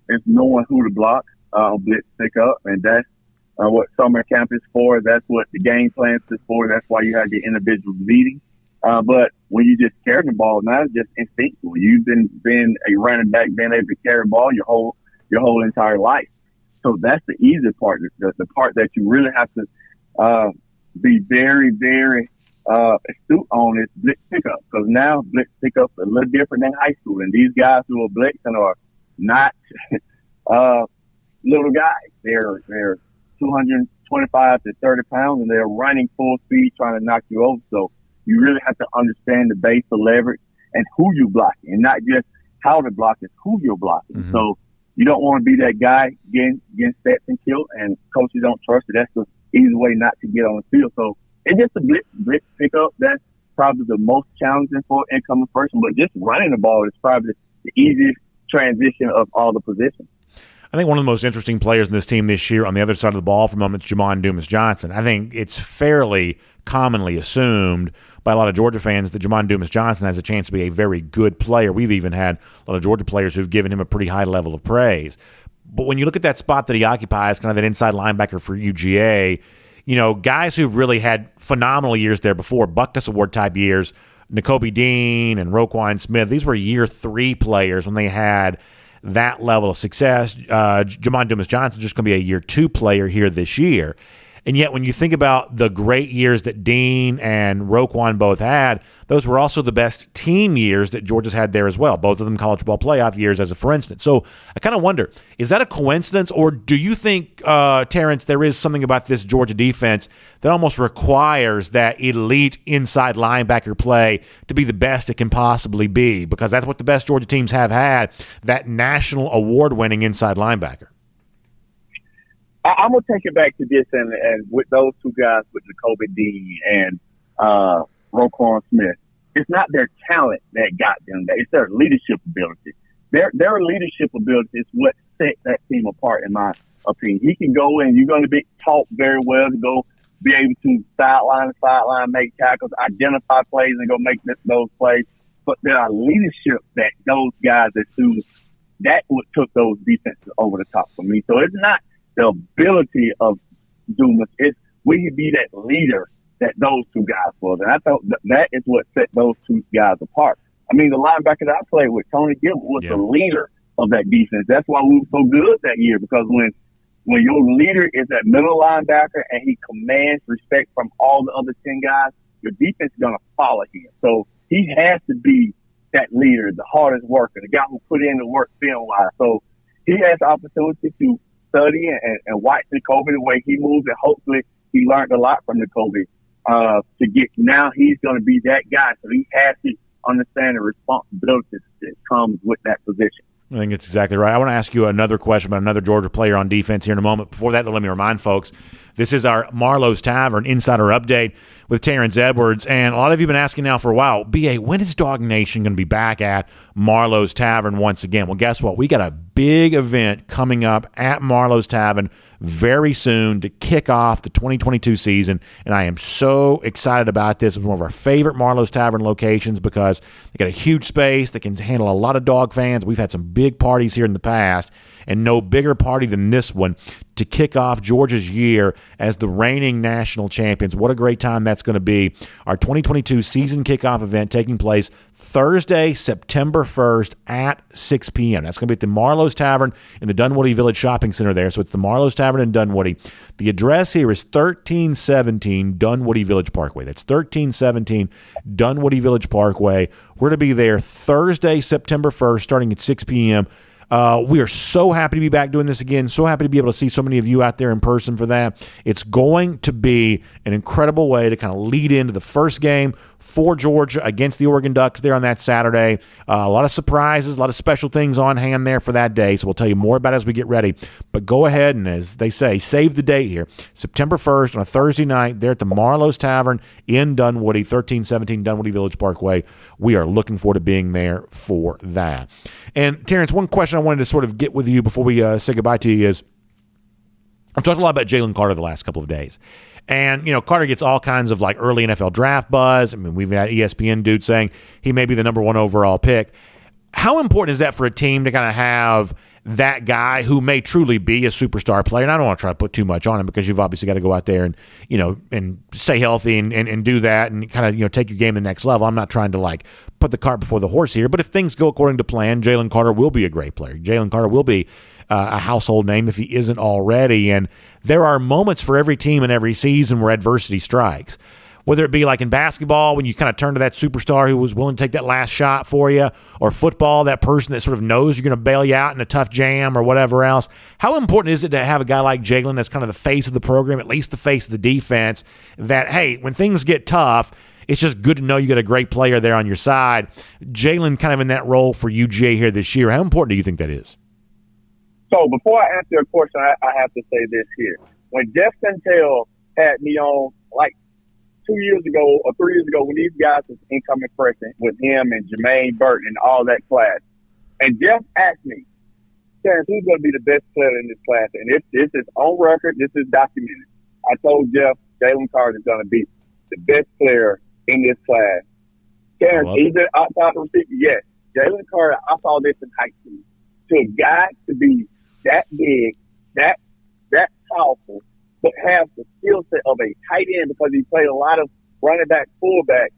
is knowing who to block on blitz pickup, and that's what summer camp is for. That's what the game plan is for. That's why you have the individual meeting. But when you just carry the ball, now it's just instinctual. You've been a running back, being able to carry the ball your whole entire life. So that's the easy part. The part that you really have to be very, very astute on is blitz pickup. Because now blitz pickup is a little different than high school. And these guys who are blitzing are not little guys. They're 225 to 30 pounds, and they're running full speed trying to knock you over. So you really have to understand the base of leverage and who you're blocking, and not just how to block, it's who you're blocking. Mm-hmm. So you don't want to be that guy getting stepped and killed, and coaches don't trust it. That's the easy way not to get on the field. So it's just a blitz pickup. That's probably the most challenging for an incoming person, but just running the ball is probably the easiest transition of all the positions. I think one of the most interesting players in this team this year on the other side of the ball for moments, Jamon Dumas-Johnson. I think it's fairly commonly assumed by a lot of Georgia fans that Jamon Dumas-Johnson has a chance to be a very good player. We've even had a lot of Georgia players who've given him a pretty high level of praise. But when you look at that spot that he occupies, kind of that inside linebacker for UGA, guys who've really had phenomenal years there before, Buckus Award type years, Nakobe Dean and Roquan Smith, these were year 3 players when they had that level of success. Jamon Dumas-Johnson is just going to be a year 2 player here this year. And yet when you think about the great years that Dean and Roquan both had, those were also the best team years that Georgia's had there as well, both of them college football playoff years as a for instance. So I kind of wonder, is that a coincidence, or do you think, Terrence, there is something about this Georgia defense that almost requires that elite inside linebacker play to be the best it can possibly be? Because that's what the best Georgia teams have had, that national award-winning inside linebacker. I'm going to take it back to this, and with those two guys, with Nakobe Dean and Roquan Smith, it's not their talent that got them there. It's their leadership ability. Their leadership ability is what set that team apart, in my opinion. He can go in, you're going to be taught very well to go be able to sideline, make tackles, identify plays, and go make those plays. But there are leadership that those guys that what took those defenses over the top for me. So it's not the ability of Dumas, it's will he be that leader that those two guys was. And I thought that is what set those two guys apart. I mean, the linebacker that I played with, Tony Gilbert, was the leader of that defense. That's why we were so good that year, because when your leader is that middle linebacker and he commands respect from all the other 10 guys, your defense is going to follow him. So he has to be that leader, the hardest worker, the guy who put in the work film-wise. So he has the opportunity to study and watch Nakobe the way he moves, and hopefully he learned a lot from Nakobe to get. Now he's going to be that guy, so he has to understand the responsibilities that comes with that position. I think it's exactly right. I want to ask you another question about another Georgia player on defense here in a moment. Before that, though, let me remind folks, this is our Marlowe's Tavern Insider Update with Terrence Edwards. And a lot of you have been asking now for a while, BA, when is DawgNation going to be back at Marlowe's Tavern once again? Well, guess what? We got a big event coming up at Marlowe's Tavern very soon to kick off the 2022 season. And I am so excited about this. It's one of our favorite Marlowe's Tavern locations because they got a huge space that can handle a lot of dog fans. We've had some big parties here in the past. and no bigger party than this one to kick off Georgia's year as the reigning national champions. What a great time that's going to be. Our 2022 season kickoff event taking place Thursday, September 1st at 6 p.m. That's going to be at the Marlowe's Tavern in the Dunwoody Village Shopping Center there. So it's the Marlowe's Tavern in Dunwoody. The address here is 1317 Dunwoody Village Parkway. That's 1317 Dunwoody Village Parkway. We're going to be there Thursday, September 1st, starting at 6 p.m. We are so happy to be back doing this again. So happy to be able to see so many of you out there in person for that. It's going to be an incredible way to kind of lead into the first game for Georgia against the Oregon Ducks there on that Saturday. A lot of surprises, a lot of special things on hand there for that day. So we'll tell you more about it as we get ready. But go ahead and, as they say, save the date here. September 1st on a Thursday night there at the Marlowe's Tavern in Dunwoody, 1317 Dunwoody Village Parkway. We are looking forward to being there for that. And Terrence, one question I wanted to sort of get with you before we say goodbye to you is, I've talked a lot about Jalen Carter the last couple of days. And, Carter gets all kinds of like early NFL draft buzz. I mean, we've had ESPN dudes saying he may be the number 1 overall pick. How important is that for a team to kind of have that guy who may truly be a superstar player? And I don't want to try to put too much on him because you've obviously got to go out there and, and stay healthy and do that and kind of, take your game to the next level. I'm not trying to like put the cart before the horse here, but if things go according to plan, Jalen Carter will be a great player. Jalen Carter will be a household name if he isn't already. And there are moments for every team and every season where adversity strikes. Whether it be like in basketball when you kind of turn to that superstar who was willing to take that last shot for you, or football, that person that sort of knows you're going to bail you out in a tough jam or whatever else. How important is it to have a guy like Jalen that's kind of the face of the program, at least the face of the defense, that, hey, when things get tough, it's just good to know you got a great player there on your side. Jalen kind of in that role for UGA here this year. How important do you think that is? So before I answer your question, I have to say this here. When Jeff Santel had me on, like 2 years ago or 3 years ago, when these guys was incoming freshmen with him and Jermaine Burton and all that class, and Jeff asked me, Terrence, who's going to be the best player in this class? And this is on record. This is documented. I told Jeff Jalen Carter is going to be the best player in this class. Terrence, either outside the receiver, yes. Jalen Carter, I saw this in high school. To a guy to be that big, that powerful, but have the skill set of a tight end because he played a lot of running back, fullback.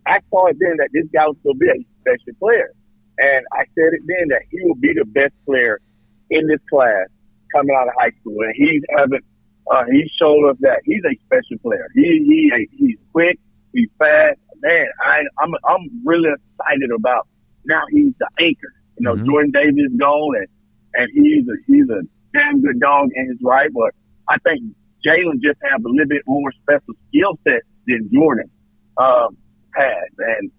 I saw it then that this guy was going to be a special player. And I said it then that he will be the best player in this class coming out of high school. And he's showed us that he's a special player. He's quick, he's fast. Man, I'm really excited about now he's the anchor. Jordan Davis is gone and he's a damn good dog in his right, but I think Jalen just has a little bit more special skill set than Jordan has. And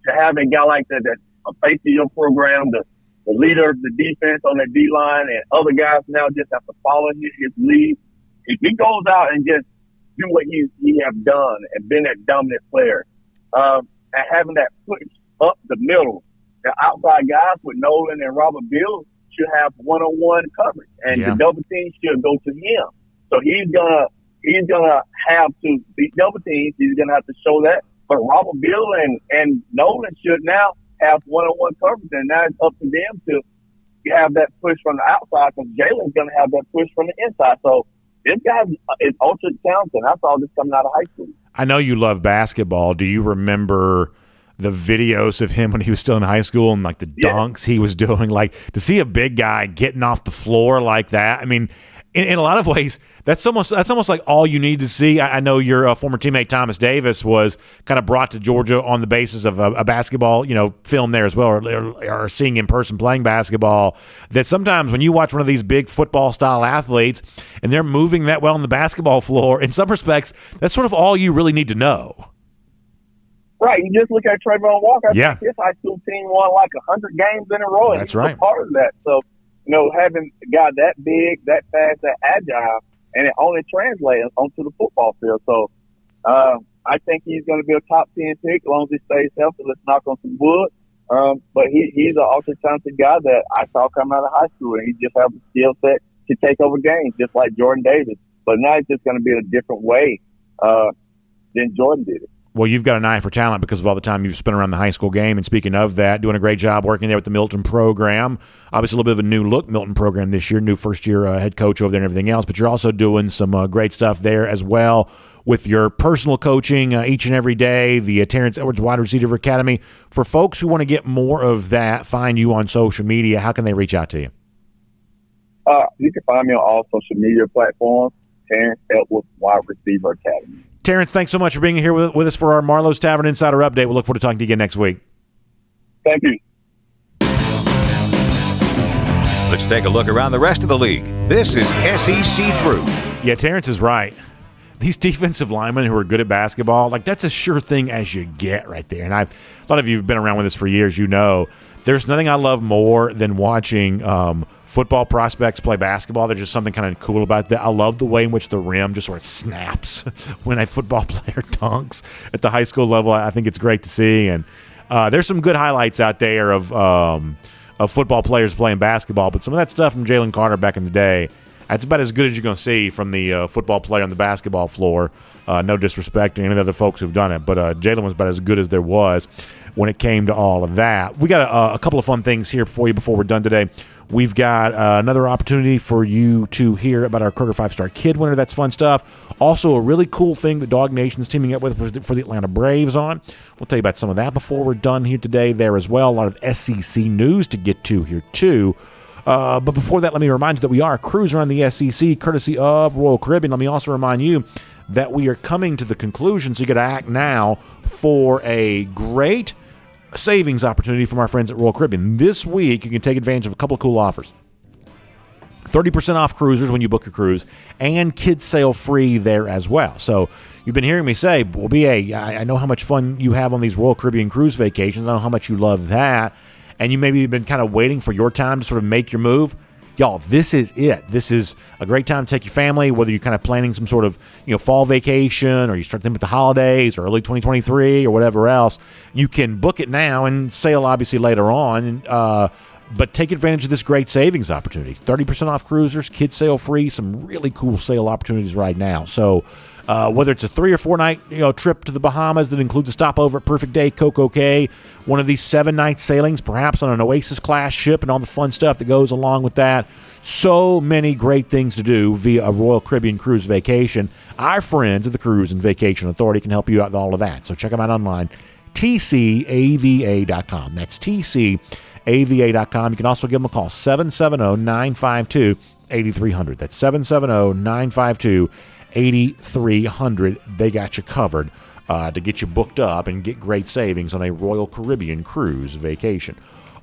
to have a guy like that, that's a face of your program, the leader of the defense on the D-line, and other guys now just have to follow his lead. If he goes out and just do what he have done and been that dominant player, and having that push up the middle, the outside guys with Nolan and Robert Bill should have one-on-one coverage, and the double team should go to him. So he's gonna have to beat double teams. He's gonna have to show that. But Robert Bill and Nolan should now have one-on-one coverage, and now it's up to them to have that push from the outside because Jalen's gonna have that push from the inside. So this guy is ultra talented. I saw this coming out of high school. I know you love basketball. Do you remember the videos of him when he was still in high school and like the dunks he was doing? Like, to see a big guy getting off the floor like that, I mean, in a lot of ways, that's almost like all you need to see. I know your former teammate Thomas Davis was kind of brought to Georgia on the basis of a basketball, film there as well, or seeing in person playing basketball. That sometimes when you watch one of these big football style athletes and they're moving that well on the basketball floor, in some respects, that's sort of all you really need to know. Right, you just look at Trayvon Walker. Yeah, his high school team won like 100 games in a row. That's right. Part of that, so having a guy that big, that fast, that agile, and it only translates onto the football field. So I think he's going to be a top 10 pick as long as he stays healthy. Let's knock on some wood. But he's an ultra talented guy that I saw come out of high school, and he just has the skill set to take over games, just like Jordan Davis. But now it's just going to be a different way than Jordan did it. Well, you've got an eye for talent because of all the time you've spent around the high school game. And speaking of that, doing a great job working there with the Milton program. Obviously, a little bit of a new look Milton program this year, new first-year head coach over there and everything else. But you're also doing some great stuff there as well with your personal coaching each and every day, the Terrence Edwards Wide Receiver Academy. For folks who want to get more of that, find you on social media, how can they reach out to you? You can find me on all social media platforms, Terrence Edwards Wide Receiver Academy. Terrence, thanks so much for being here with us for our Marlowe's Tavern Insider Update. We'll look forward to talking to you again next week. Thank you. Let's take a look around the rest of the league. This is SEC Through. Yeah, Terrence is right. These defensive linemen who are good at basketball, like that's a sure thing as you get right there. And a lot of you have been around with us for years, you know, there's nothing I love more than watching football prospects play basketball. There's just something kind of cool about that. I love the way in which the rim just sort of snaps when a football player dunks at the high school level. I think it's great to see. And there's some good highlights out there of football players playing basketball. But some of that stuff from Jalen Carter back in the day, that's about as good as you're going to see from the football player on the basketball floor. No disrespect to any of the other folks who've done it, but Jalen was about as good as there was when it came to all of that. We got a couple of fun things here for you before we're done today. We've got another opportunity for you to hear about our Kroger 5-Star Kid winner. That's fun stuff. Also, a really cool thing that DawgNation's teaming up with for the Atlanta Braves on. We'll tell you about some of that before we're done here today there as well. A lot of SEC news to get to here, too. But before that, let me remind you that we are a cruiser on the SEC, courtesy of Royal Caribbean. Let me also remind you that we are coming to the conclusion, so you got to act now for a great savings opportunity from our friends at Royal Caribbean. This week, you can take advantage of a couple of cool offers. 30% off cruisers when you book your cruise, and kids sail free there as well. So you've been hearing me say, well, BA, I know how much fun you have on these Royal Caribbean cruise vacations. I know how much you love that. And you maybe have been kind of waiting for your time to sort of make your move. Y'all, this is it. This is a great time to take your family, whether you're kind of planning some sort of fall vacation, or you start thinking with the holidays or early 2023 or whatever else. You can book it now and sail obviously later on. But take advantage of this great savings opportunity. 30% off cruisers, kids sail free, some really cool sale opportunities right now. So whether it's a 3 or 4 night trip to the Bahamas that includes a stopover at Perfect Day, Coco Cay, one of these 7-night sailings, perhaps on an Oasis class ship and all the fun stuff that goes along with that. So many great things to do via a Royal Caribbean cruise vacation. Our friends at the Cruise and Vacation Authority can help you out with all of that. So check them out online, tcava.com. That's tcava.com. You can also give them a call, 770-952-8300. That's 770-952-8300. They got you covered to get you booked up and get great savings on a Royal Caribbean cruise vacation.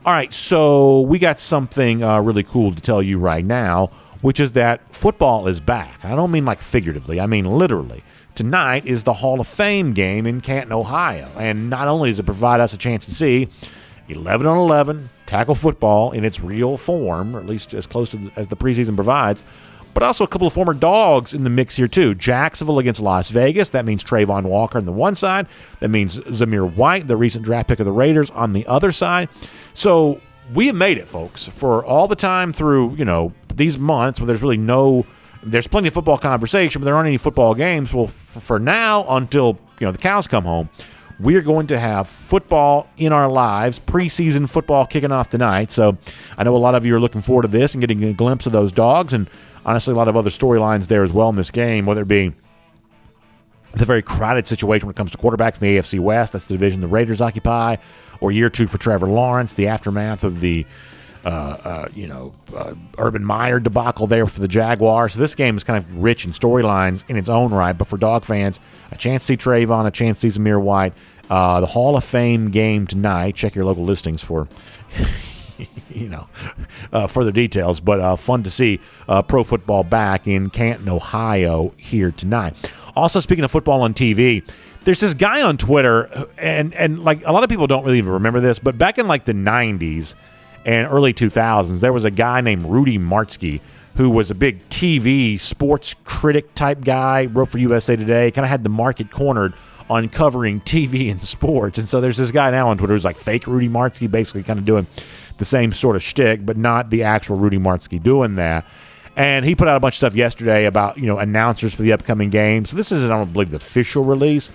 All right, so we got something really cool to tell you right now, which is that football is back. I don't mean like figuratively, I mean literally. Tonight is the Hall of Fame game in Canton, Ohio. And not only does it provide us a chance to see 11-on-11 tackle football in its real form, or at least as close to as the preseason provides, but also a couple of former dogs in the mix here too. Jacksonville against Las Vegas. That means Trayvon Walker on the one side. That means Zamir White, the recent draft pick of the Raiders, on the other side. So we have made it, folks, for all the time through, these months where there's really there's plenty of football conversation, but there aren't any football games. Well, for now, until, the cows come home, we are going to have football in our lives, preseason football kicking off tonight. So I know a lot of you are looking forward to this and getting a glimpse of those dogs, and honestly, a lot of other storylines there as well in this game, whether it be the very crowded situation when it comes to quarterbacks in the AFC West. That's the division the Raiders occupy, or year 2 for Trevor Lawrence, the aftermath of the Urban Meyer debacle there for the Jaguars. So this game is kind of rich in storylines in its own right, but for dog fans, a chance to see Trayvon, a chance to see Zamir White. The Hall of Fame game tonight. Check your local listings for further details, but fun to see pro football back in Canton, Ohio here tonight. Also, speaking of football on TV, there's this guy on Twitter, and like a lot of people don't really even remember this, but back in like the 90s and early 2000s, there was a guy named Rudy Martzke who was a big TV sports critic type guy, wrote for USA Today, kind of had the market cornered on covering TV and sports. And so there's this guy now on Twitter who's like fake Rudy Martzke, basically kind of doing the same sort of shtick, but not the actual Rudy Martzke doing that. And he put out a bunch of stuff yesterday about, announcers for the upcoming game. So this isn't, I don't believe, the official release,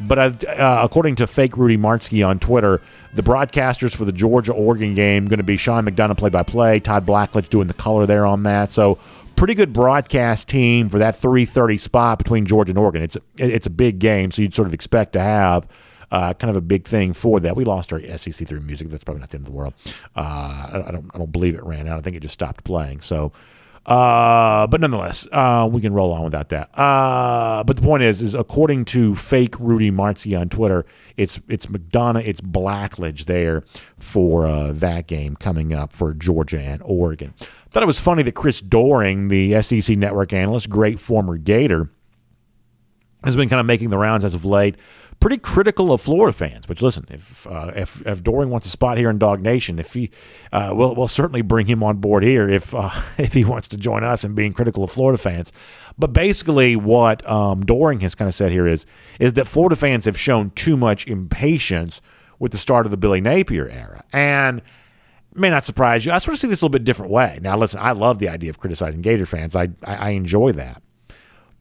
But according to fake Rudy Martzke on Twitter, the broadcasters for the Georgia-Oregon game going to be Sean McDonough play-by-play, Todd Blackledge doing the color there on that. So pretty good broadcast team for that 3:30 spot between Georgia and Oregon. It's a big game, so you'd sort of expect to have kind of a big thing for that. We lost our SEC through music. That's probably not the end of the world. I don't believe it ran out. I think it just stopped playing. So, but nonetheless, we can roll on without that. But the point is according to fake Rudy Martzke on Twitter, it's McDonough, it's Blackledge there for that game coming up for Georgia and Oregon. Thought it was funny that Chris Doering, the SEC network analyst, great former Gator, has been kind of making the rounds as of late, pretty critical of Florida fans. Which, listen, if Doering wants a spot here in DawgNation, if he, we'll certainly bring him on board here if he wants to join us in being critical of Florida fans. But basically, what Doering has kind of said here is that Florida fans have shown too much impatience with the start of the Billy Napier era, and may not surprise you. I sort of see this a little bit different way. Now, listen, I love the idea of criticizing Gator fans. I enjoy that.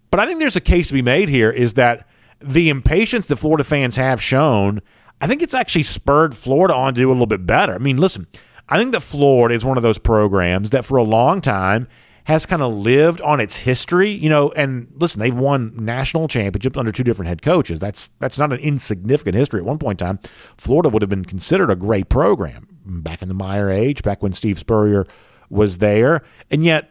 But I think there's a case to be made here is that the impatience that Florida fans have shown, I think it's actually spurred Florida on to do a little bit better. I mean, listen, I think that Florida is one of those programs that for a long time has kind of lived on its history, and listen, they've won national championships under two different head coaches. That's not an insignificant history. At one point in time, Florida would have been considered a great program back in the Meyer age, back when Steve Spurrier was there. And yet,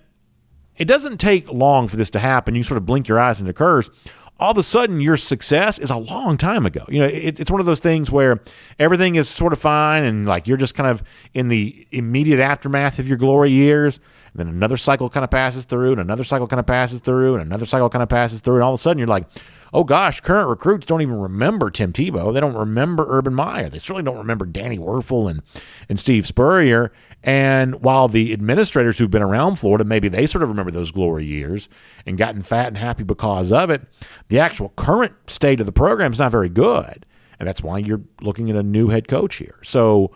it doesn't take long for this to happen. You sort of blink your eyes and it occurs. All of a sudden, your success is a long time ago. It's one of those things where everything is sort of fine and like you're just kind of in the immediate aftermath of your glory years. And then another cycle kind of passes through and another cycle kind of passes through and another cycle kind of passes through. And all of a sudden, you're like, oh gosh, current recruits don't even remember Tim Tebow. They don't remember Urban Meyer. They certainly don't remember Danny Werfel and Steve Spurrier. And while the administrators who've been around Florida, maybe they sort of remember those glory years and gotten fat and happy because of it, the actual current state of the program is not very good. And that's why you're looking at a new head coach here. So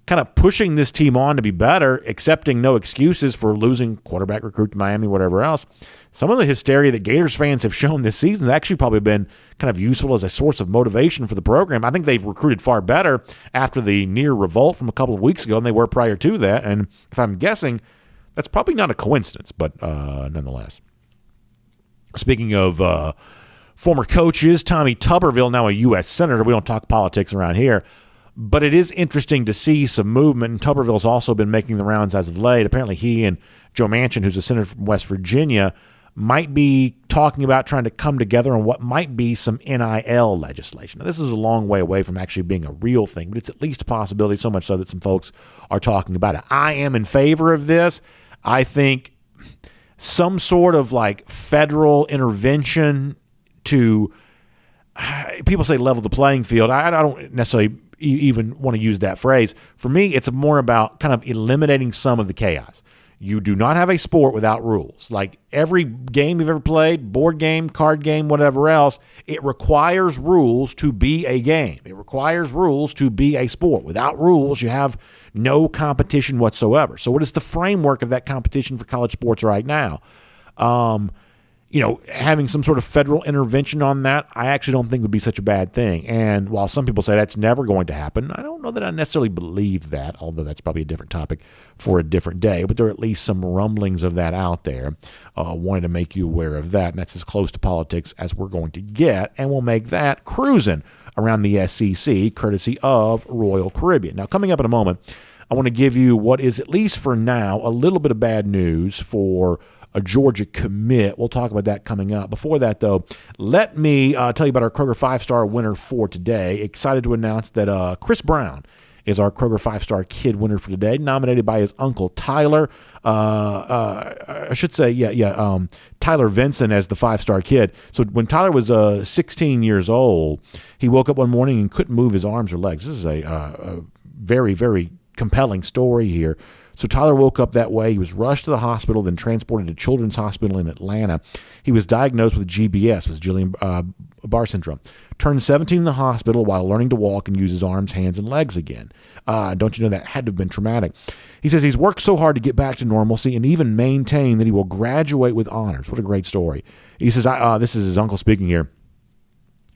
kind of pushing this team on to be better, accepting no excuses for losing quarterback recruit to Miami, whatever else. Some of the hysteria that Gators fans have shown this season has actually probably been kind of useful as a source of motivation for the program. I think they've recruited far better after the near revolt from a couple of weeks ago than they were prior to that. And if I'm guessing, that's probably not a coincidence, but nonetheless. Speaking of former coaches, Tommy Tuberville, now a U.S. Senator. We don't talk politics around here. But it is interesting to see some movement, and Tuberville's also been making the rounds as of late. Apparently he and Joe Manchin, who's a senator from West Virginia, might be talking about trying to come together on what might be some NIL legislation. Now, this is a long way away from actually being a real thing, but it's at least a possibility, so much so that some folks are talking about it. I am in favor of this. I think some sort of like federal intervention to, people say level the playing field. I don't necessarily even want to use that phrase. For me, it's more about kind of eliminating some of the chaos. You do not have a sport without rules. Like every game you've ever played, board game, card game, whatever else, it requires rules to be a game. It requires rules to be a sport. Without rules, you have no competition whatsoever. So what is the framework of that competition for college sports right now? Having some sort of federal intervention on that, I actually don't think would be such a bad thing. And while some people say that's never going to happen, I don't know that I necessarily believe that, although that's probably a different topic for a different day. But there are at least some rumblings of that out there. Wanted to make you aware of that, and that's as close to politics as we're going to get, and we'll make that cruising around the SEC, courtesy of Royal Caribbean. Now, coming up in a moment, I want to give you what is, at least for now, a little bit of bad news for a Georgia commit. We'll talk about that coming up. Before that, though, let me tell you about our Kroger 5-star winner for today. Excited to announce that Chris Brown is our Kroger 5-star kid winner for today, nominated by his uncle Tyler. I should say, Tyler Vinson as the 5-star kid. So when Tyler was 16 years old, he woke up one morning and couldn't move his arms or legs. This is a very, very compelling story here. So Tyler woke up that way. He was rushed to the hospital, then transported to Children's Hospital in Atlanta. He was diagnosed with GBS, with Guillain-Barré syndrome. Turned 17 in the hospital while learning to walk and use his arms, hands, and legs again. Don't you know that had to have been traumatic? He says he's worked so hard to get back to normalcy and even maintain that he will graduate with honors. What a great story. He says, this is his uncle speaking here.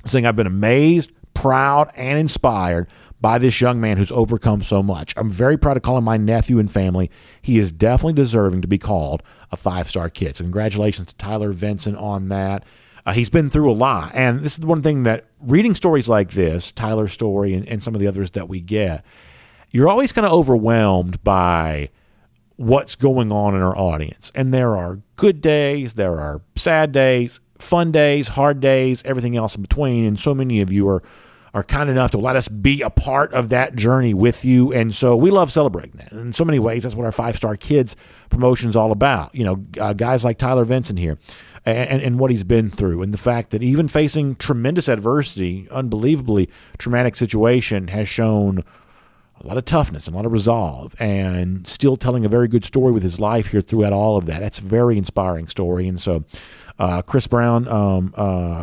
saying, I've been amazed, proud, and inspired by this young man who's overcome so much. I'm very proud to call him my nephew and family. He is definitely deserving to be called a 5-star kid. So congratulations to Tyler Vincent on that. He's been through a lot. And this is one thing that reading stories like this, Tyler's story and some of the others that we get, you're always kind of overwhelmed by what's going on in our audience. And there are good days, there are sad days, fun days, hard days, everything else in between. And so many of you are kind enough to let us be a part of that journey with you. And so we love celebrating that. In so many ways, that's what our 5-Star Kids promotion is all about. You know, guys like Tyler Vincent here and what he's been through, and the fact that even facing tremendous adversity, unbelievably traumatic situation, has shown a lot of toughness and a lot of resolve, and still telling a very good story with his life here throughout all of that. That's a very inspiring story. And so Chris Brown,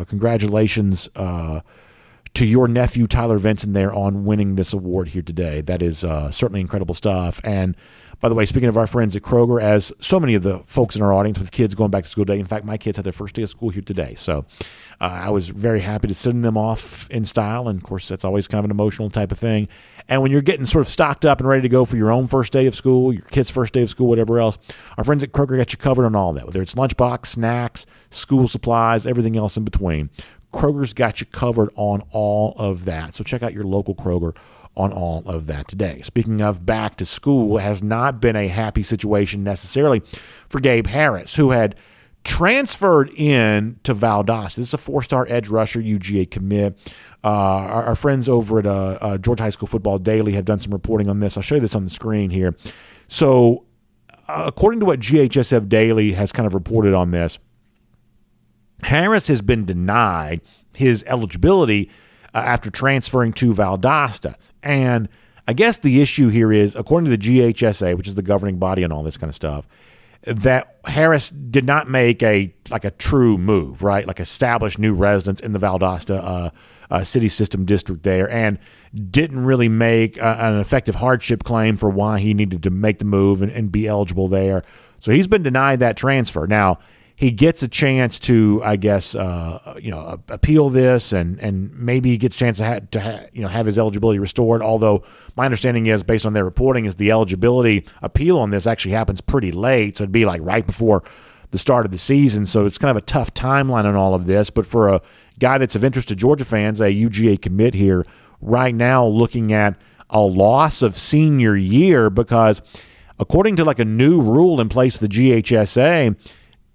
congratulations to your nephew, Tyler Vincent, there on winning this award here today. That is certainly incredible stuff. And by the way, speaking of our friends at Kroger, as so many of the folks in our audience with kids going back to school today, in fact, my kids had their first day of school here today. So I was very happy to send them off in style. And of course, that's always kind of an emotional type of thing. And when you're getting sort of stocked up and ready to go for your own first day of school, your kid's first day of school, whatever else, our friends at Kroger got you covered on all that, whether it's lunchbox, snacks, school supplies, everything else in between. Kroger's got you covered on all of that. So check out your local Kroger on all of that today. Speaking of back to school, it has not been a happy situation necessarily for Gabe Harris, who had transferred in to Valdosta. This is a 4-star edge rusher, UGA commit. Our friends over at Georgia High School Football Daily have done some reporting on this. I'll show you this on the screen here. So according to what GHSF Daily has kind of reported on this, Harris has been denied his eligibility after transferring to Valdosta. And I guess the issue here is, according to the GHSA, which is the governing body and all this kind of stuff, that Harris did not make a true move, right? Like establish new residence in the Valdosta city system district there, and didn't really make an effective hardship claim for why he needed to make the move and be eligible there. So he's been denied that transfer. Now, he gets a chance to, I guess, appeal this, and maybe he gets a chance to have his eligibility restored. Although my understanding is, based on their reporting, is the eligibility appeal on this actually happens pretty late, so it'd be like right before the start of the season. So it's kind of a tough timeline on all of this. But for a guy that's of interest to Georgia fans, a UGA commit here right now, looking at a loss of senior year, because according to like a new rule in place of the GHSA,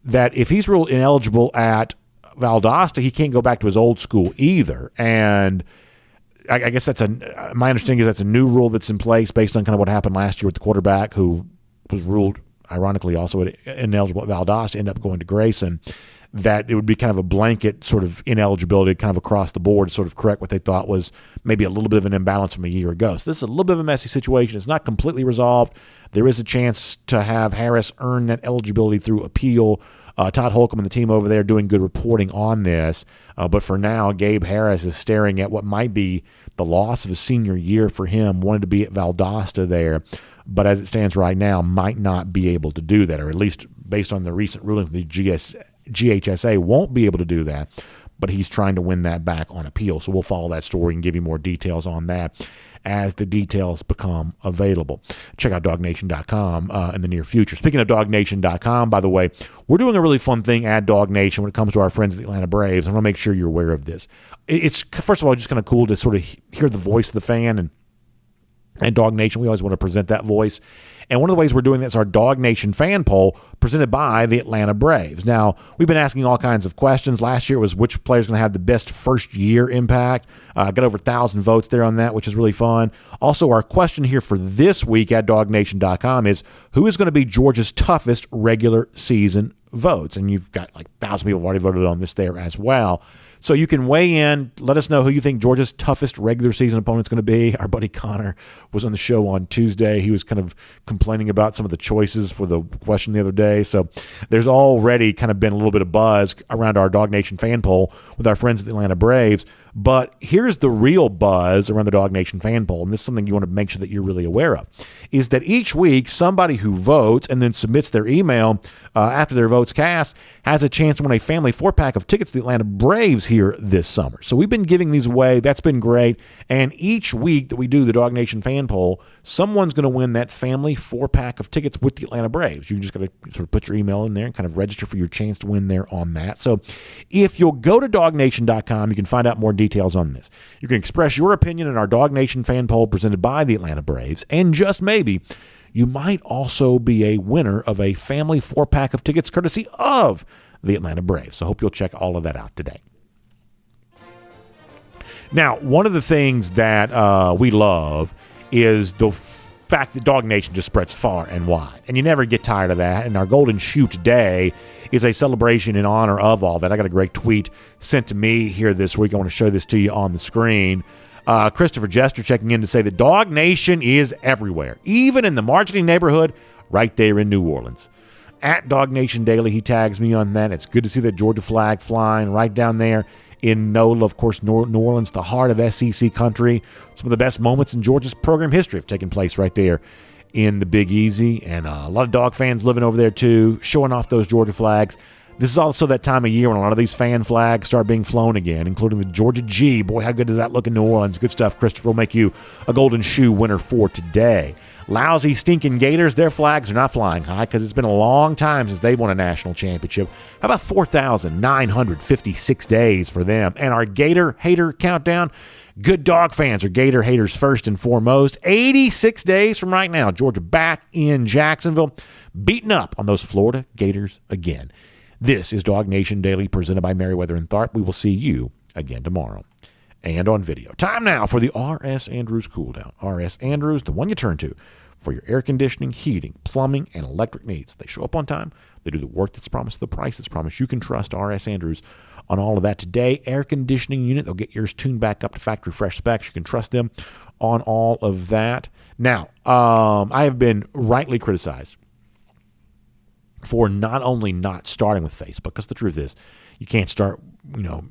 that if he's ruled ineligible at Valdosta, he can't go back to his old school either. And I guess my understanding is that's a new rule that's in place based on kind of what happened last year with the quarterback who was ruled, ironically, also ineligible at Valdosta, ended up going to Grayson, that it would be kind of a blanket sort of ineligibility kind of across the board to sort of correct what they thought was maybe a little bit of an imbalance from a year ago. So this is a little bit of a messy situation. It's not completely resolved. There is a chance to have Harris earn that eligibility through appeal. Todd Holcomb and the team over there doing good reporting on this. But for now, Gabe Harris is staring at what might be the loss of his senior year for him. Wanted to be at Valdosta there, but as it stands right now, might not be able to do that, or at least based on the recent ruling from the GHSA, won't be able to do that. But he's trying to win that back on appeal. So we'll follow that story and give you more details on that as the details become available. Check out DawgNation.com in the near future. Speaking of DawgNation.com, by the way, we're doing a really fun thing at DawgNation when it comes to our friends at the Atlanta Braves. I want to make sure you're aware of this. It's, first of all, just kind of cool to sort of hear the voice of the fan, and DawgNation, we always want to present that voice. And one of the ways we're doing that is our DawgNation fan poll presented by the Atlanta Braves. Now, we've been asking all kinds of questions. Last year it was which player is going to have the best first-year impact. Got over 1,000 votes there on that, which is really fun. Also, our question here for this week at DawgNation.com is, who is going to be Georgia's toughest regular season votes? And you've got like 1,000 people have already voted on this there as well. So you can weigh in. Let us know who you think Georgia's toughest regular season opponent's going to be. Our buddy Connor was on the show on Tuesday. He was kind of complaining about some of the choices for the question the other day. So there's already kind of been a little bit of buzz around our DawgNation fan poll with our friends at the Atlanta Braves. But here's the real buzz around the DawgNation fan poll, and this is something you want to make sure that you're really aware of, is that each week somebody who votes and then submits their email after their vote's cast has a chance to win a family 4-pack of tickets to the Atlanta Braves here this summer. So we've been giving these away. That's been great. And each week that we do the DawgNation fan poll, someone's going to win that family 4-pack of tickets with the Atlanta Braves. You just got to sort of put your email in there and kind of register for your chance to win there on that. So if you'll go to DawgNation.com, you can find out more details on this. You can express your opinion in our DawgNation fan poll presented by the Atlanta Braves, and just maybe, you might also be a winner of a family 4-pack of tickets courtesy of the Atlanta Braves. So I hope you'll check all of that out today. Now, one of the things that we love is the fact that DawgNation just spreads far and wide, and you never get tired of that. And our golden shoe today is a celebration in honor of all that. I got a great tweet sent to me here this week. I want to show this to you on the screen. Christopher Jester checking in to say that DawgNation is everywhere, even in the marginal neighborhood right there in New Orleans. At DawgNation Daily, he tags me on that. It's good to see that Georgia flag flying right down there in NOLA, of course, New Orleans, the heart of SEC country. Some of the best moments in Georgia's program history have taken place right there in the Big Easy, and a lot of Dog fans living over there too, showing off those Georgia flags. This is also that time of year when a lot of these fan flags start being flown again, including the Georgia G. Boy, how good does that look in New Orleans? Good stuff. Christopher will make you a golden shoe winner for today. Lousy, stinking Gators, their flags are not flying high because it's been a long time since they've won a national championship. How about 4,956 days for them? And our Gator hater countdown, good Dog fans are Gator haters first and foremost. 86 days from right now, Georgia back in Jacksonville, beating up on those Florida Gators again. This is DawgNation Daily presented by Meriwether and Tharp. We will see you again tomorrow and on video. Time now for the R.S. Andrews Cool Down. R.S. Andrews, the one you turn to for your air conditioning, heating, plumbing, and electric needs. They show up on time. They do the work that's promised, the price that's promised. You can trust R.S. Andrews on all of that today. Air conditioning unit, they'll get yours tuned back up to factory fresh specs. You can trust them on all of that. Now, I have been rightly criticized for not only not starting with Facebook, because the truth is you can't start,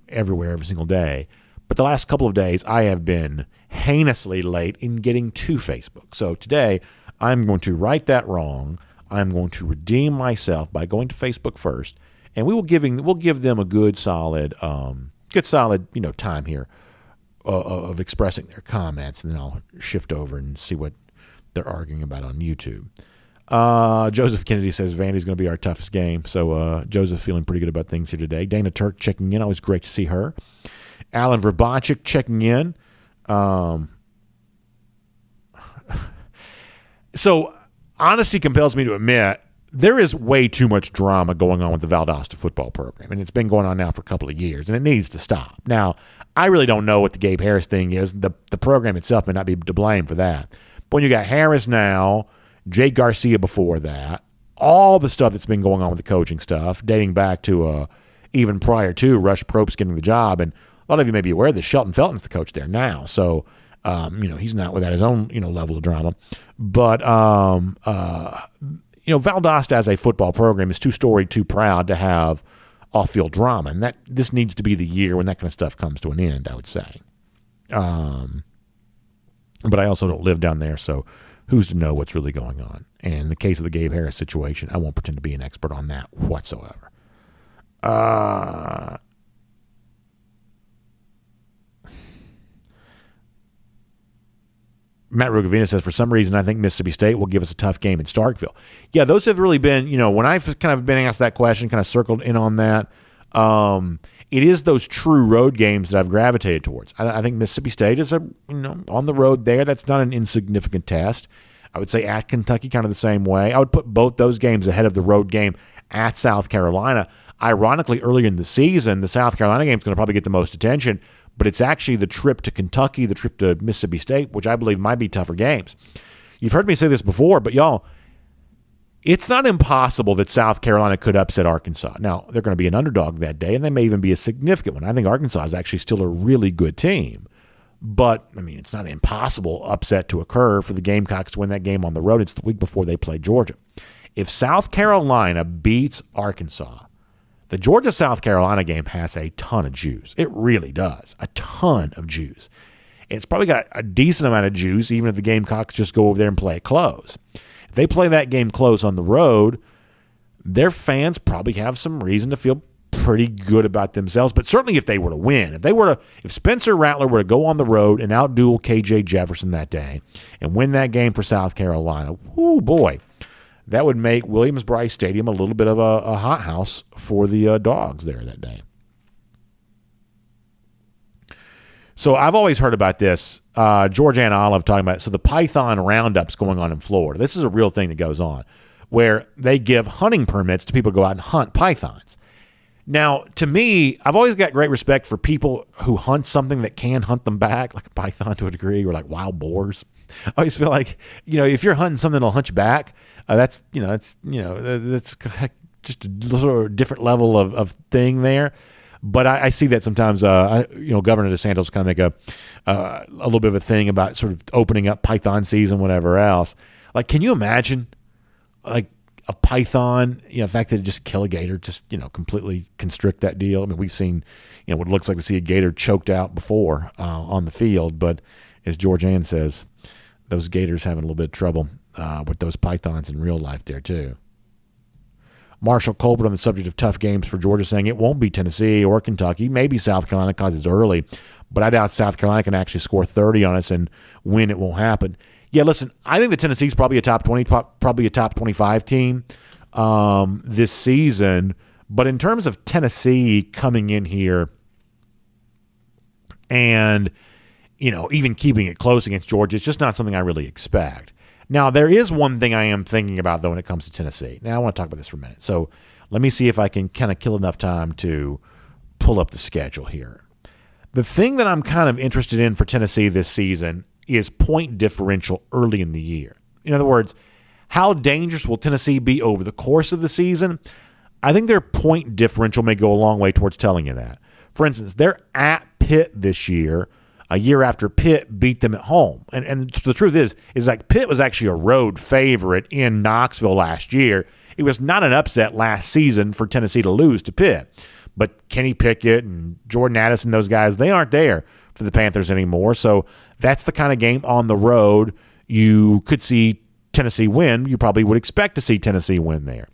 everywhere every single day. But the last couple of days, I have been heinously late in getting to Facebook. So today, I'm going to right that wrong. I'm going to redeem myself by going to Facebook first, and we'll give them a good solid time here of expressing their comments, and then I'll shift over and see what they're arguing about on YouTube. Joseph Kennedy says Vandy's going to be our toughest game. So Joseph feeling pretty good about things here today. Dana Turk checking in. Always great to see her. Alan Verbanchik checking in. So honesty compels me to admit there is way too much drama going on with the Valdosta football program, and it's been going on now for a couple of years, and it needs to stop. Now, I really don't know what the Gabe Harris thing is. The program itself may not be to blame for that. But when you got Harris now, Jake Garcia before that, all the stuff that's been going on with the coaching stuff, dating back to even prior to Rush Probst getting the job, and a lot of you may be aware that Shelton Felton's the coach there now, so he's not without his own level of drama. But Valdosta as a football program is too storied, too proud to have off-field drama, and this needs to be the year when that kind of stuff comes to an end, I would say. But I also don't live down there, so who's to know what's really going on? And in the case of the Gabe Harris situation, I won't pretend to be an expert on that whatsoever. Matt Rugavina says, for some reason, I think Mississippi State will give us a tough game in Starkville. Yeah, those have really been, when I've kind of been asked that question, kind of circled in on that, it is those true road games that I've gravitated towards. I think Mississippi State is on the road there. That's not an insignificant test. I would say at Kentucky kind of the same way. I would put both those games ahead of the road game at South Carolina. Ironically, earlier in the season, the South Carolina game is going to probably get the most attention, but it's actually the trip to Kentucky, the trip to Mississippi State, which I believe might be tougher games. You've heard me say this before, but y'all, it's not impossible that South Carolina could upset Arkansas. Now, they're going to be an underdog that day, and they may even be a significant one. I think Arkansas is actually still a really good team. But, it's not an impossible upset to occur for the Gamecocks to win that game on the road. It's the week before they play Georgia. If South Carolina beats Arkansas, The Georgia-South Carolina game has a ton of juice. It really does. A ton of juice. It's probably got a decent amount of juice, even if the Gamecocks just go over there and play it close. If they play that game close on the road, their fans probably have some reason to feel pretty good about themselves. But certainly if they were to win, if Spencer Rattler were to go on the road and outduel KJ Jefferson that day and win that game for South Carolina, whoo boy, that would make Williams-Brice Stadium a little bit of a hothouse for the Dogs there that day. So I've always heard about this. Georgia and Olive talking about it. So the Python roundups going on in Florida. This is a real thing that goes on where they give hunting permits to people to go out and hunt pythons. Now, to me, I've always got great respect for people who hunt something that can hunt them back, like a python to a degree, or like wild boars. I always feel like, if you're hunting something that'll hunt you back, that's just a little different level of thing there. But I see that sometimes, Governor DeSantis kind of make a little bit of a thing about sort of opening up python season, whatever else. Like, can you imagine, like, a python, the fact that it just kill a gator, just, completely constrict that deal? I mean, we've seen, what it looks like to see a gator choked out before on the field. But as George Ann says, those gators having a little bit of trouble with those pythons in real life there, too. Marshall Colbert on the subject of tough games for Georgia saying it won't be Tennessee or Kentucky, maybe South Carolina because it's early, but I doubt South Carolina can actually score 30 on us and win. It won't happen. Yeah, listen, I think that Tennessee's probably a top 20, probably a top 25 team this season, but in terms of Tennessee coming in here and, even keeping it close against Georgia, it's just not something I really expect. Now, there is one thing I am thinking about, though, when it comes to Tennessee. Now, I want to talk about this for a minute. So let me see if I can kind of kill enough time to pull up the schedule here. The thing that I'm kind of interested in for Tennessee this season is point differential early in the year. In other words, how dangerous will Tennessee be over the course of the season? I think their point differential may go a long way towards telling you that. For instance, they're at Pitt this year, a year after Pitt beat them at home. And the truth is like Pitt was actually a road favorite in Knoxville last year. It was not an upset last season for Tennessee to lose to Pitt. But Kenny Pickett and Jordan Addison, those guys, they aren't there for the Panthers anymore. So that's the kind of game on the road you could see Tennessee win. You probably would expect to see Tennessee win there.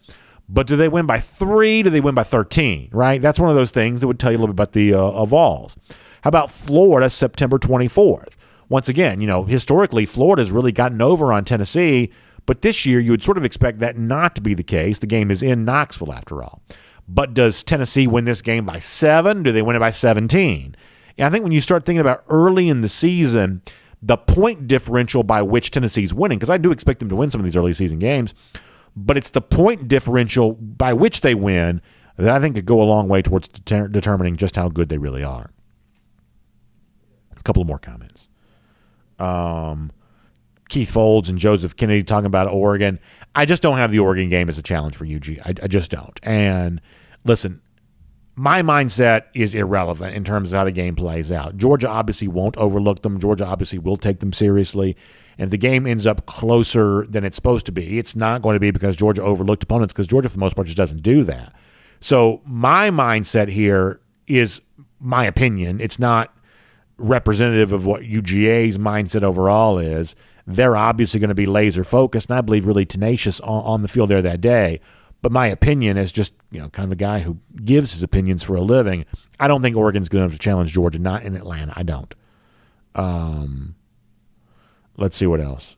But do they win by 3? Do they win by 13, right? That's one of those things that would tell you a little bit about the Vols. How about Florida, September 24th? Once again, historically, Florida's really gotten over on Tennessee, but this year you would sort of expect that not to be the case. The game is in Knoxville, after all. But does Tennessee win this game by 7? Do they win it by 17? And I think when you start thinking about early in the season, the point differential by which Tennessee's winning, because I do expect them to win some of these early season games, but it's the point differential by which they win that I think could go a long way towards determining just how good they really are. A couple of more comments. Keith Folds and Joseph Kennedy talking about Oregon. I just don't have the Oregon game as a challenge for UG. I just don't. And listen, my mindset is irrelevant in terms of how the game plays out. Georgia obviously won't overlook them. Georgia obviously will take them seriously. And if the game ends up closer than it's supposed to be, it's not going to be because Georgia overlooked opponents, because Georgia, for the most part, just doesn't do that. So my mindset here is my opinion. It's not representative of what UGA's mindset overall is. They're obviously going to be laser focused, and I believe really tenacious on the field there that day. But my opinion is just, kind of a guy who gives his opinions for a living. I don't think Oregon's good enough to challenge Georgia, not in Atlanta. I don't. Let's see what else.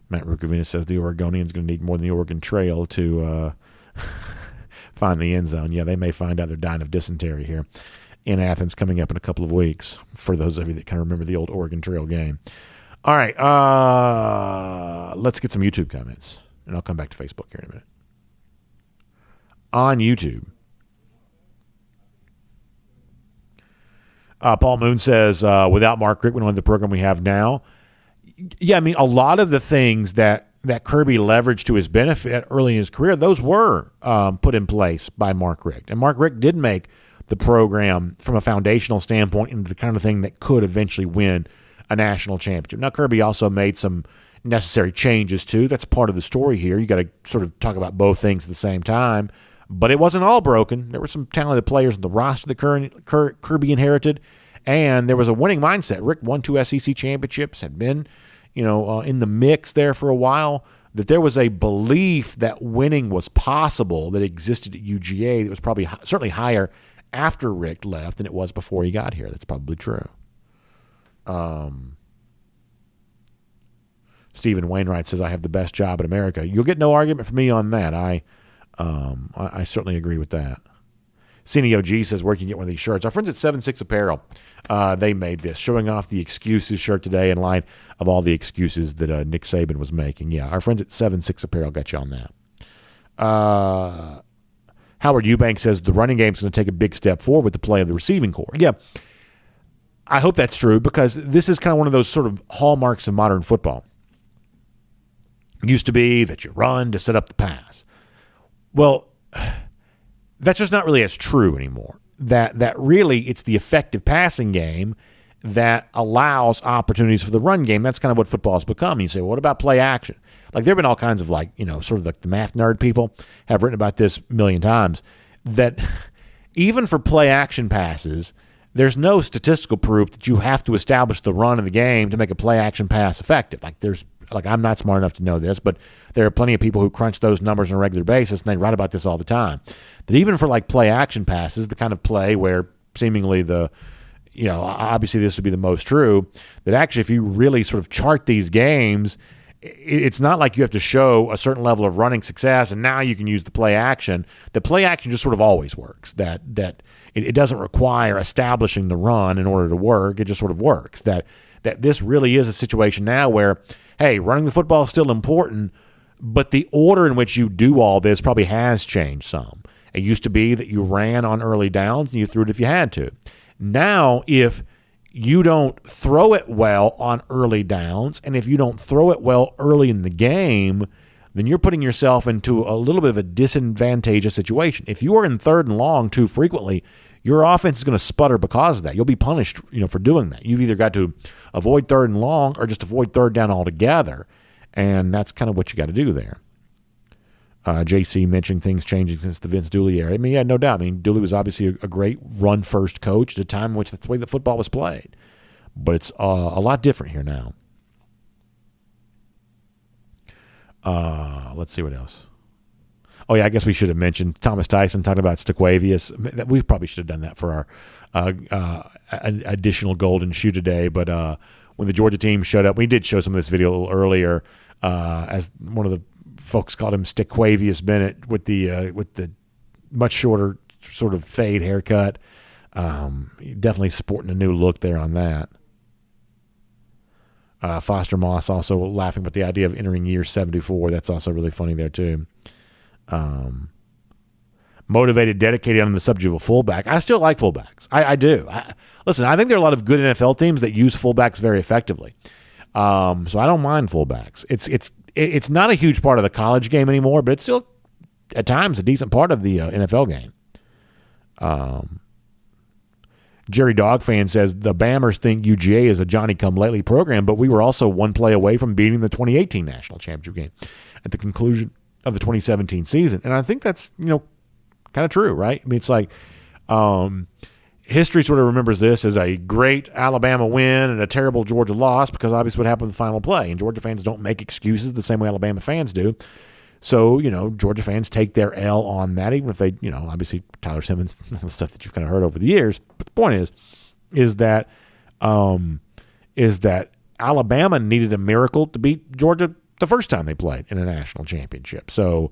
Matt Rukavina says the Oregonians going to need more than the Oregon Trail to find the end zone. Yeah, they may find out they're dying of dysentery here in Athens coming up in a couple of weeks, for those of you that kind of remember the old Oregon Trail game. All right, let's get some YouTube comments, and I'll come back to Facebook here in a minute. On YouTube, Paul Moon says, without Mark Rick, we don't have the program we have now. Yeah, I mean, a lot of the things that Kirby leveraged to his benefit early in his career, those were put in place by Mark Richt. And Mark Richt did make the program from a foundational standpoint into the kind of thing that could eventually win a national championship. Now, Kirby also made some necessary changes to. That's part of the story here. You got to sort of talk about both things at the same time. But it wasn't all broken. There were some talented players in the roster that Kirby inherited, and there was a winning mindset. Rick won 2 SEC championships, had been, in the mix there for a while. That there was a belief that winning was possible that existed at UGA that was probably certainly higher after Rick left than it was before he got here. That's probably true. Stephen Wainwright says, I have the best job in America. You'll get no argument from me on that. I certainly agree with that. Cine OG says, where can you get one of these shirts? Our friends at 7-6 Apparel, they made this, showing off the excuses shirt today in line of all the excuses that Nick Saban was making. Yeah, our friends at 7-6 Apparel got you on that. Howard Eubank says, the running game is going to take a big step forward with the play of the receiving corps. Yeah, I hope that's true because this is kind of one of those sort of hallmarks of modern football. It used to be that you run to set up the pass. Well, that's just not really as true anymore. That really it's the effective passing game that allows opportunities for the run game. That's kind of what football has become. You say, well, what about play action? Like there have been all kinds of sort of like the math nerd people have written about this a million times, that even for play action passes, there's no statistical proof that you have to establish the run of the game to make a play action pass effective. I'm not smart enough to know this, but there are plenty of people who crunch those numbers on a regular basis, and they write about this all the time. That even for like play action passes, the kind of play where seemingly obviously this would be the most true, that actually if you really sort of chart these games, it's not like you have to show a certain level of running success and now you can use the play action. The play action just sort of always works. That it doesn't require establishing the run in order to work. It just sort of works. That this really is a situation now where, hey, running the football is still important, but the order in which you do all this probably has changed some. It used to be that you ran on early downs and you threw it if you had to. Now, if you don't throw it well on early downs, and if you don't throw it well early in the game, then you're putting yourself into a little bit of a disadvantageous situation. If you are in 3rd and long too frequently, your offense is going to sputter because of that. You'll be punished, for doing that. You've either got to avoid 3rd and long or just avoid 3rd down altogether, and that's kind of what you got to do there. JC mentioning things changing since the Vince Dooley era. I mean, yeah, no doubt. I mean, Dooley was obviously a great run-first coach at a time in which that's the way that football was played. But it's a lot different here now. Let's see what else. Oh, yeah, I guess we should have mentioned Thomas Tyson talking about Stequavius. We probably should have done that for our additional golden shoe today. But when the Georgia team showed up, we did show some of this video a little earlier as one of the folks called him Stequavius Bennett with the much shorter sort of fade haircut. Definitely sporting a new look there on that. Foster Moss also laughing about the idea of entering year 74. That's also really funny there too. Motivated, dedicated on the subject of a fullback. I still like fullbacks. I do. Listen, I think there are a lot of good NFL teams that use fullbacks very effectively. So I don't mind fullbacks. It's not a huge part of the college game anymore, but it's still at times a decent part of the NFL game. Jerry Dogfan says the Bammers think UGA is a Johnny-come-lately program, but we were also one play away from beating the 2018 national championship game at the conclusion of the 2017 season. And I think that's, kind of true, right? I mean, it's like history sort of remembers this as a great Alabama win and a terrible Georgia loss because obviously what happened in the final play. And Georgia fans don't make excuses the same way Alabama fans do. So, Georgia fans take their L on that, even if they, obviously Tyler Simmons and the stuff that you've kind of heard over the years. But the point is that Alabama needed a miracle to beat Georgia the first time they played in a national championship. So,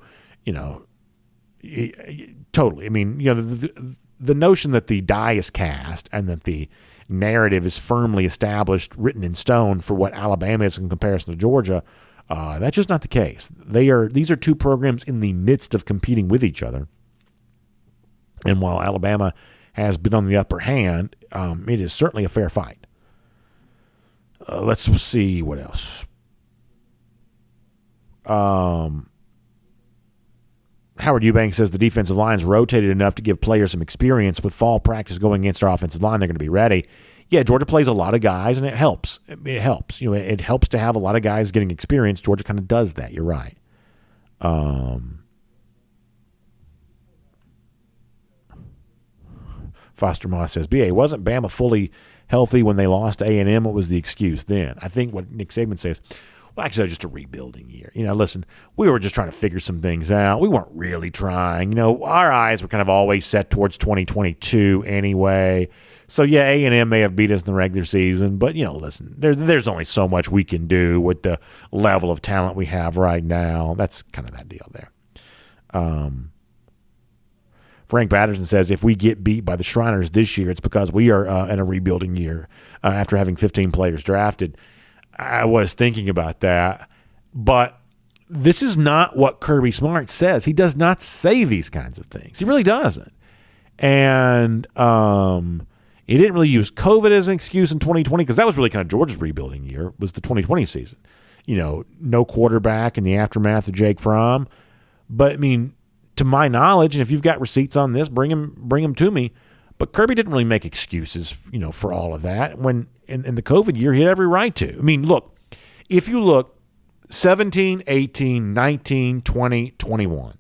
totally. I mean, the notion that the die is cast and that the narrative is firmly established, written in stone for what Alabama is in comparison to Georgia, that's just not the case. These are two programs in the midst of competing with each other. And while Alabama has been on the upper hand, it is certainly a fair fight. Let's see what else. Howard Eubanks says the defensive line's rotated enough to give players some experience. With fall practice going against our offensive line, they're going to be ready. Yeah, Georgia plays a lot of guys, and it helps. It helps. It helps to have a lot of guys getting experience. Georgia kind of does that. You're right. Foster Moss says, BA, wasn't Bama fully healthy when they lost to A&M? What was the excuse then? I think what Nick Saban says, well, actually, that was just a rebuilding year. Listen, we were just trying to figure some things out. We weren't really trying. Our eyes were kind of always set towards 2022 anyway. So, yeah, A&M may have beat us in the regular season, but, listen, there's only so much we can do with the level of talent we have right now. That's kind of that deal there. Frank Patterson says, if we get beat by the Shriners this year, it's because we are in a rebuilding year after having 15 players drafted. I was thinking about that, but this is not what Kirby Smart says. He does not say these kinds of things. He really doesn't. And he didn't really use COVID as an excuse in 2020 because that was really kind of Georgia's rebuilding year, was the 2020 season. No quarterback in the aftermath of Jake Fromm. But, to my knowledge, and if you've got receipts on this, bring them to me. But Kirby didn't really make excuses, for all of that. When in the COVID year, he had every right to. Look, if you look 17, 18, 19, 20, 21,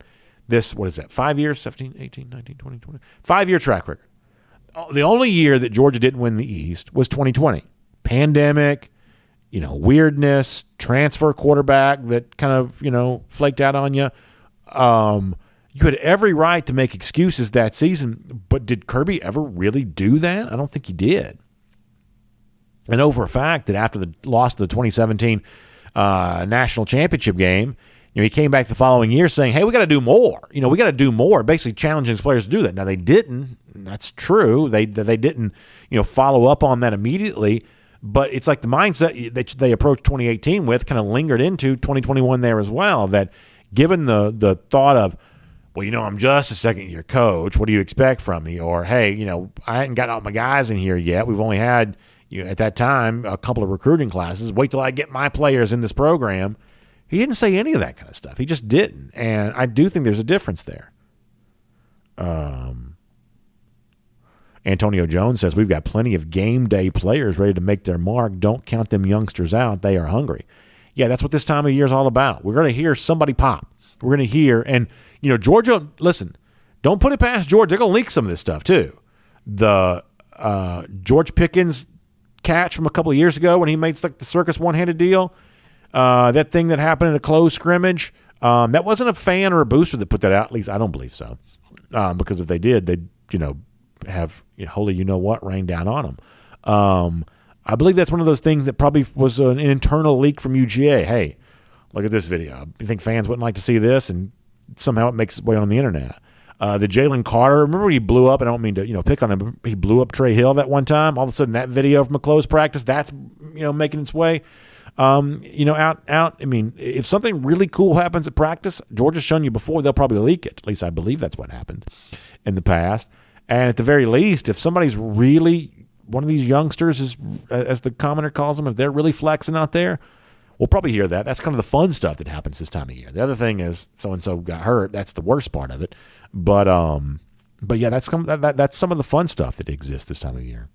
this, what is that, 5 years, 17, 18, 19, 20, 20, 5-year track record. The only year that Georgia didn't win the East was 2020. Pandemic, weirdness, transfer quarterback that kind of, flaked out on you. You had every right to make excuses that season, but did Kirby ever really do that? I don't think he did. And over a fact that after the loss of the 2017 national championship game, he came back the following year saying, hey, we got to do more. We got to do more, basically challenging his players to do that. Now, they didn't. That's true. They didn't, follow up on that immediately. But it's like the mindset that they approached 2018 with kind of lingered into 2021 there as well, that given the thought of, well, I'm just a second-year coach. What do you expect from me? Or, hey, I hadn't gotten all my guys in here yet. We've only had, at that time, a couple of recruiting classes. Wait till I get my players in this program. He didn't say any of that kind of stuff. He just didn't. And I do think there's a difference there. Antonio Jones says, we've got plenty of game day players ready to make their mark. Don't count them youngsters out. They are hungry. Yeah, that's what this time of year is all about. We're going to hear somebody pop. We're going to hear, and, Georgia, listen, don't put it past Georgia. They're going to leak some of this stuff, too. The George Pickens catch from a couple of years ago when he made the circus one-handed deal, that thing that happened in a closed scrimmage, that wasn't a fan or a booster that put that out. At least I don't believe so. Because if they did, they'd, have holy you-know-what rain down on them. I believe that's one of those things that probably was an internal leak from UGA. Hey, look at this video. You think fans wouldn't like to see this? And somehow it makes its way on the internet. The Jalen Carter, remember when he blew up? And I don't mean to, pick on him. But he blew up Trey Hill that one time. All of a sudden, that video from a closed practice, that's, making its way, out. If something really cool happens at practice, Georgia's shown you before, they'll probably leak it. At least I believe that's what happened in the past. And at the very least, if somebody's really, one of these youngsters, is, as the commenter calls them, if they're really flexing out there, we'll probably hear that. That's kind of the fun stuff that happens this time of year. The other thing is so-and-so got hurt. That's the worst part of it. But yeah, that's some of the fun stuff that exists this time of year.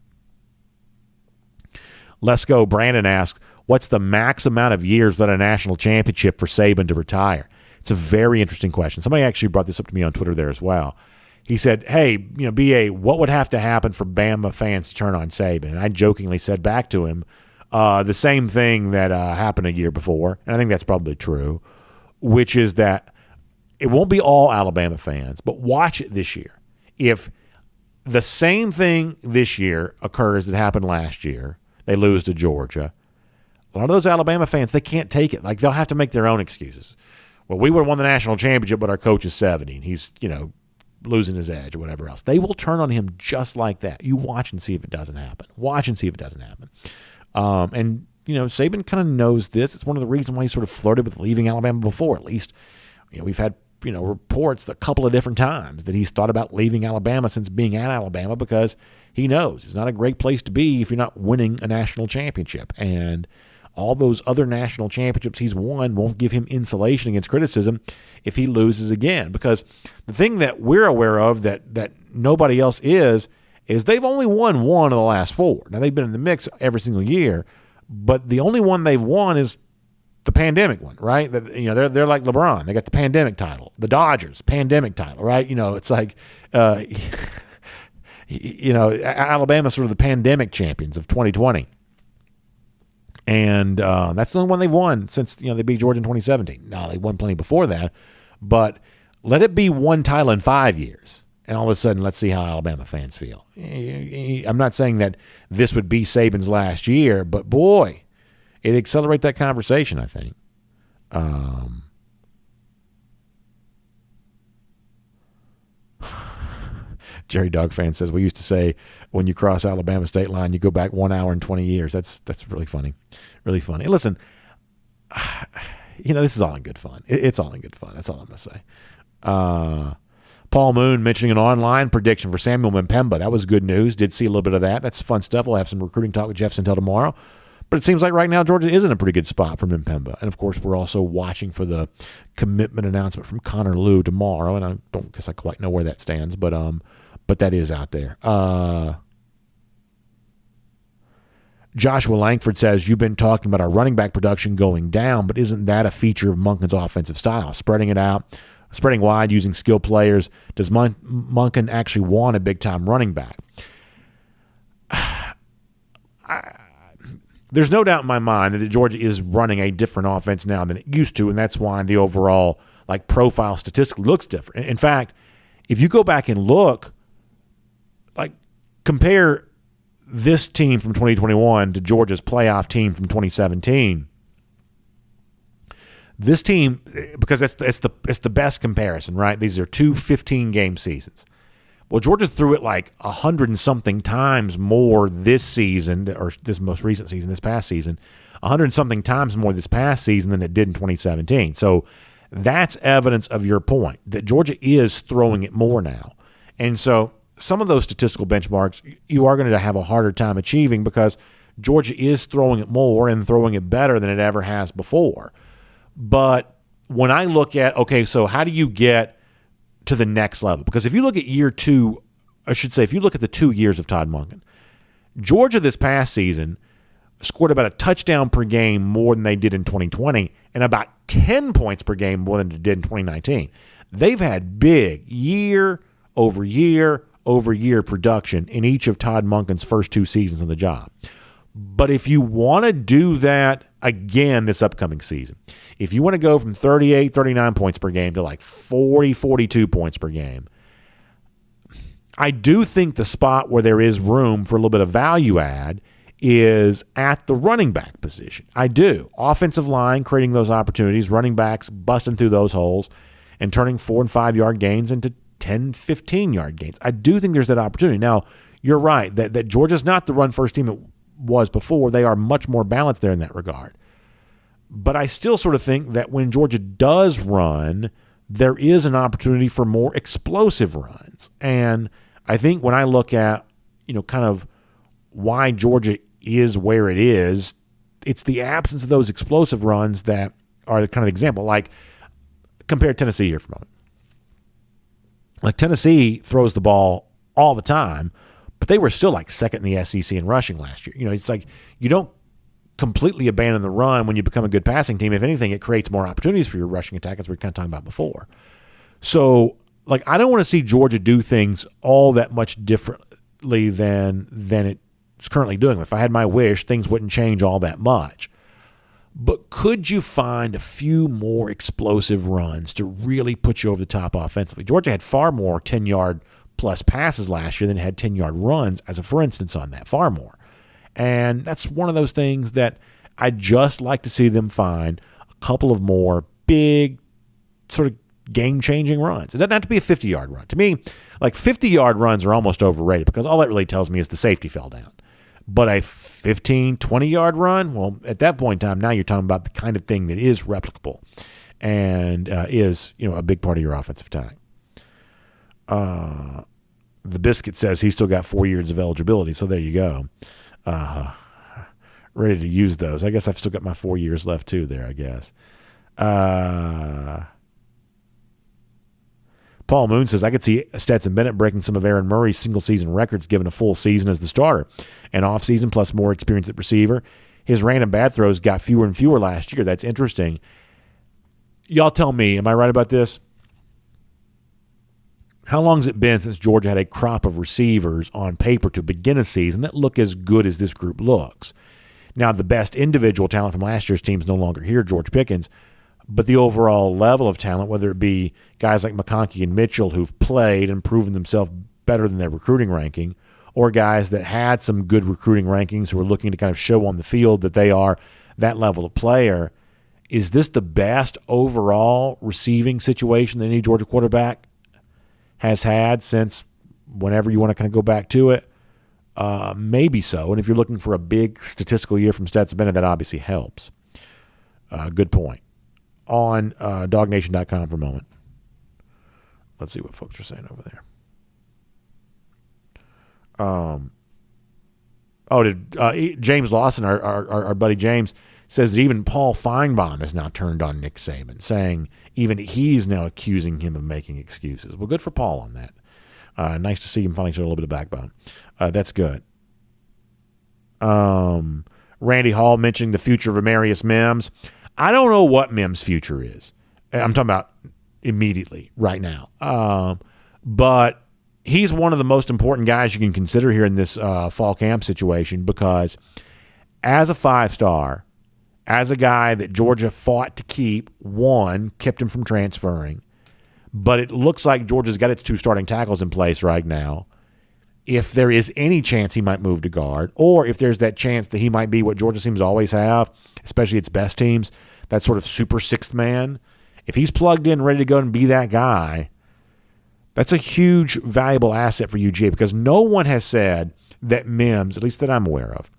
Let's go. Brandon asks, what's the max amount of years without a national championship for Saban to retire? It's a very interesting question. Somebody actually brought this up to me on Twitter there as well. He said, hey, BA, what would have to happen for Bama fans to turn on Saban? And I jokingly said back to him, the same thing that happened a year before, and I think that's probably true, which is that it won't be all Alabama fans, but watch it this year. If the same thing this year occurs that happened last year, they lose to Georgia, a lot of those Alabama fans, they can't take it. They'll have to make their own excuses. Well, we would have won the national championship, but our coach is 70, and he's, losing his edge or whatever else. They will turn on him just like that. You watch and see if it doesn't happen. And Saban kind of knows this. It's one of the reasons why he sort of flirted with leaving Alabama before. At least, we've had, reports a couple of different times that he's thought about leaving Alabama since being at Alabama because he knows it's not a great place to be if you're not winning a national championship. And all those other national championships he's won won't give him insulation against criticism if he loses again. Because the thing that we're aware of that nobody else is they've only won one of the last four. Now, they've been in the mix every single year, but the only one they've won is the pandemic one, right? They're like LeBron. They got the pandemic title. The Dodgers, pandemic title, right? It's like, Alabama's sort of the pandemic champions of 2020. And that's the only one they've won since, they beat Georgia in 2017. Now, they won plenty before that, but let it be one title in 5 years. And all of a sudden, let's see how Alabama fans feel. I'm not saying that this would be Saban's last year, but boy, it'd accelerate that conversation, I think. Jerry Dog fan says, we used to say when you cross Alabama state line, you go back 1 hour and 20 years. That's really funny. Really funny. And listen, this is all in good fun. It's all in good fun. That's all I'm going to say. Paul Moon mentioning an online prediction for Samuel Mpemba. That was good news. Did see a little bit of that. That's fun stuff. We'll have some recruiting talk with Jeff Sintel tomorrow. But it seems like right now Georgia is in a pretty good spot for Mpemba. And, of course, we're also watching for the commitment announcement from Connor Lew tomorrow. And I don't guess I quite know where that stands, but that is out there. Joshua Langford says, you've been talking about our running back production going down, but isn't that a feature of Monken's offensive style? Spreading it out, spreading wide, using skill players. Does Monken actually want a big-time running back? There's no doubt in my mind that Georgia is running a different offense now than it used to, and that's why the overall profile statistically looks different. In fact, if you go back and look, compare this team from 2021 to Georgia's playoff team from 2017. This team, because it's the best comparison, right? These are two 15-game seasons. Well, Georgia threw it 100 and something times more this season, or this most recent season, this past season, 100 and something times more this past season than it did in 2017. So that's evidence of your point, that Georgia is throwing it more now. And so some of those statistical benchmarks you are going to have a harder time achieving because Georgia is throwing it more and throwing it better than it ever has before. But when I look at, okay, so how do you get to the next level? Because if you look at year two, I should say, if you look at the 2 years of Todd Monken, Georgia this past season scored about a touchdown per game more than they did in 2020 and about 10 points per game more than they did in 2019. They've had big year-over-year production in each of Todd Monken's first 2 seasons on the job. But if you want to do that again this upcoming season, if you want to go from 38, 39 points per game to 40, 42 points per game, I do think the spot where there is room for a little bit of value add is at the running back position. I do. Offensive line creating those opportunities, running backs busting through those holes and turning 4 and 5 yard gains into 10, 15-yard gains. I do think there's that opportunity. Now, you're right that Georgia's not the run-first team it was before. They are much more balanced there in that regard. But I still sort of think that when Georgia does run, there is an opportunity for more explosive runs. And I think when I look at, kind of why Georgia is where it is, it's the absence of those explosive runs that are the kind of example. Compare Tennessee here for a moment. Tennessee throws the ball all the time, but they were still second in the SEC in rushing last year. It's you don't completely abandon the run when you become a good passing team. If anything, it creates more opportunities for your rushing attack, as we were kind of talking about before. So, I don't want to see Georgia do things all that much differently than it's currently doing. If I had my wish, things wouldn't change all that much. But could you find a few more explosive runs to really put you over the top offensively? Georgia had far more 10-yard plus passes last year than it had 10-yard runs, as a for instance on that, far more. And that's one of those things that I'd just like to see them find a couple of more big sort of game-changing runs. It doesn't have to be a 50-yard run. To me, 50-yard runs are almost overrated because all that really tells me is the safety fell down. But a 15, 20-yard run, well, at that point in time, now you're talking about the kind of thing that is replicable and is, a big part of your offensive attack. The Biscuit says he's still got 4 years of eligibility, so there you go. ready to use those. I guess I've still got my 4 years left too there, I guess. Paul Moon says, I could see Stetson Bennett breaking some of Aaron Murray's single-season records given a full season as the starter. An off-season plus more experience at receiver. His random bad throws got fewer and fewer last year. That's interesting. Y'all tell me, am I right about this? How long has it been since Georgia had a crop of receivers on paper to begin a season that look as good as this group looks? Now, the best individual talent from last year's team is no longer here, George Pickens, but the overall level of talent, whether it be guys like McConkey and Mitchell who've played and proven themselves better than their recruiting ranking, or guys that had some good recruiting rankings who are looking to kind of show on the field that they are that level of player, is this the best overall receiving situation that any Georgia quarterback has had since whenever you want to kind of go back to it? Maybe so. And if you're looking for a big statistical year from Stetson Bennett, that obviously helps. Good point. On DawgNation.com for a moment. Let's see what folks are saying over there. James Lawson, our buddy James, says that even Paul Feinbaum has now turned on Nick Saban, saying even he's now accusing him of making excuses. Well, good for Paul on that. Nice to see him finally show a little bit of backbone. That's good. Randy Hall mentioning the future of Marius Mims. I don't know what Mims' future is. I'm talking about immediately, right now. But he's one of the most important guys you can consider here in this fall camp situation, because as a 5-star, as a guy that Georgia fought to keep, kept him from transferring, but it looks like Georgia's got its 2 starting tackles in place right now. If there is any chance he might move to guard, or if there's that chance that he might be what Georgia seems to always have, especially its best teams, that sort of super sixth man, if he's plugged in, ready to go and be that guy, that's a huge, valuable asset for UGA, because no one has said that Mims, at least that I'm aware of,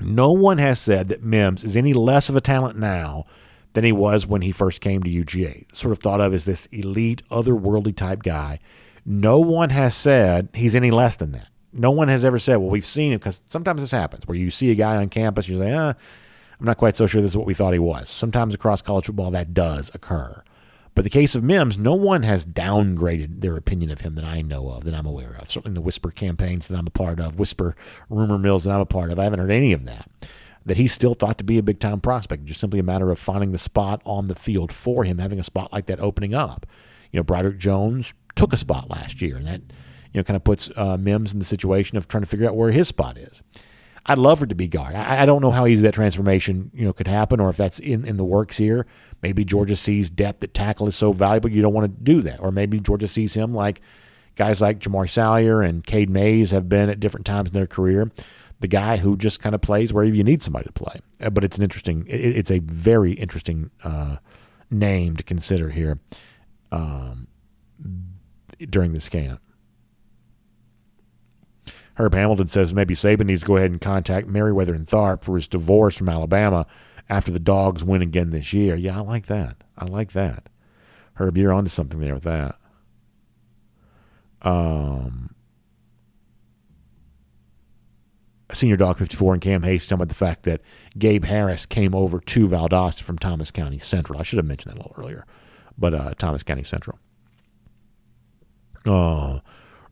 no one has said that Mims is any less of a talent now than he was when he first came to UGA. Sort of thought of as this elite, otherworldly type guy. No one has said he's any less than that. No one has ever said, well, we've seen it, because sometimes this happens where you see a guy on campus, you say, I'm not quite so sure this is what we thought he was. Sometimes across college football that does occur. But the case of Mims, no one has downgraded their opinion of him that I know of, that I'm aware of. Certainly in the whisper campaigns that I'm a part of, whisper rumor mills that I'm a part of, I haven't heard any of that. That he's still thought to be a big-time prospect. Just simply a matter of finding the spot on the field for him, having a spot like that opening up. Broderick Jones took a spot last year, and that kind of puts Mims in the situation of trying to figure out where his spot is. I'd love for it to be guard. I don't know how easy that transformation could happen, or if that's in the works here. Maybe Georgia sees depth at tackle is so valuable you don't want to do that. Or maybe Georgia sees him like guys like Jamar Salyer and Cade Mays have been at different times in their career. The guy who just kind of plays wherever you need somebody to play. But it's it's a very interesting name to consider here during this camp. Herb Hamilton says maybe Saban needs to go ahead and contact Merriweather and Tharp for his divorce from Alabama after the Dogs win again this year. Yeah, I like that. Herb, you're onto something there with that. Senior Dog 54 and Cam Hayes talking about the fact that Gabe Harris came over to Valdosta from Thomas County Central. I should have mentioned that a little earlier, but Thomas County Central.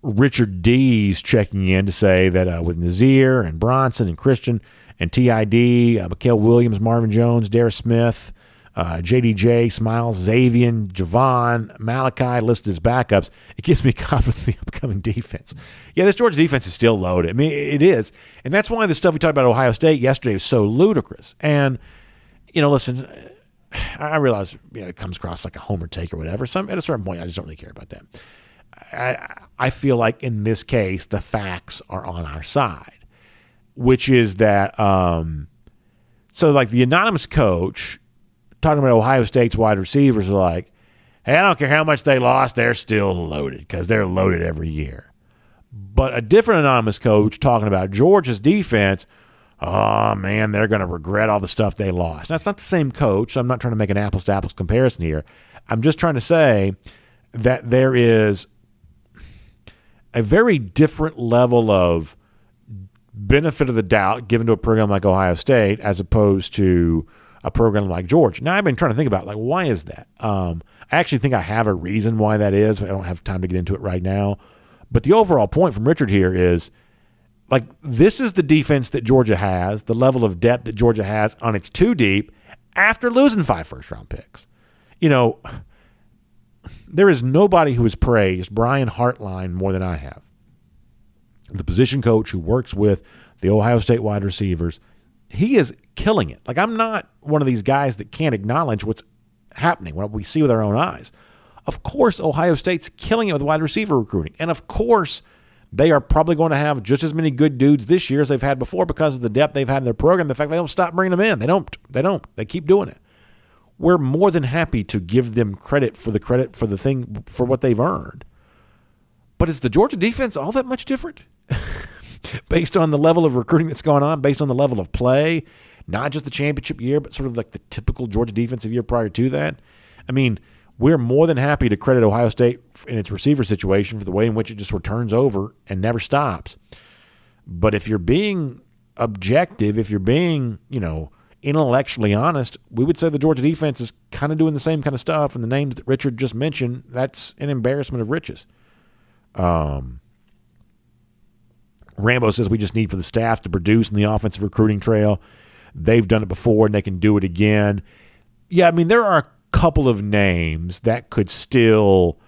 Richard D's checking in to say that with Nazir and Bronson and Christian and TID, Mikael Williams, Marvin Jones, Darius Smith, JDJ, Smiles, Xavier, Javon, Malachi listed as backups, it gives me confidence in the upcoming defense. Yeah, this Georgia defense is still loaded. I mean, it is. And that's why the stuff we talked about Ohio State yesterday was so ludicrous. And, listen, I realize it comes across like a homer take or whatever. At a certain point, I just don't really care about that. I feel like in this case, the facts are on our side, which is that so like the anonymous coach talking about Ohio State's wide receivers are like, hey, I don't care how much they lost, they're still loaded because they're loaded every year. But a different anonymous coach talking about Georgia's defense, oh, man, they're going to regret all the stuff they lost. That's not the same coach, so I'm not trying to make an apples-to-apples comparison here. I'm just trying to say that there is a very different level of benefit of the doubt given to a program like Ohio State as opposed to a program like Georgia. Now, I've been trying to think about, like, why is that? I actually think I have a reason why that is. I don't have time to get into it right now. But the overall point from Richard here is, like, this is the defense that Georgia has, the level of depth that Georgia has on its two deep after losing 5 first-round picks. You know, there is nobody who has praised Brian Hartline more than I have. The position coach who works with the Ohio State wide receivers, he is killing it. Like, I'm not one of these guys that can't acknowledge what's happening, what we see with our own eyes. Of course, Ohio State's killing it with wide receiver recruiting. And of course, they are probably going to have just as many good dudes this year as they've had before because of the depth they've had in their program. The fact they don't stop bringing them in. They don't. They keep doing it. We're more than happy to give them credit for the thing, for what they've earned. But is the Georgia defense all that much different? Based on the level of recruiting that's going on, based on the level of play, not just the championship year, but sort of like the typical Georgia defensive year prior to that. I mean, we're more than happy to credit Ohio State in its receiver situation for the way in which it just returns over and never stops. But if you're being objective, if you're being, intellectually honest, we would say the Georgia defense is kind of doing the same kind of stuff. And the names that Richard just mentioned, that's an embarrassment of riches. Rambo says we just need for the staff to produce in the offensive recruiting trail. They've done it before and they can do it again. Yeah, I mean, there are a couple of names that could still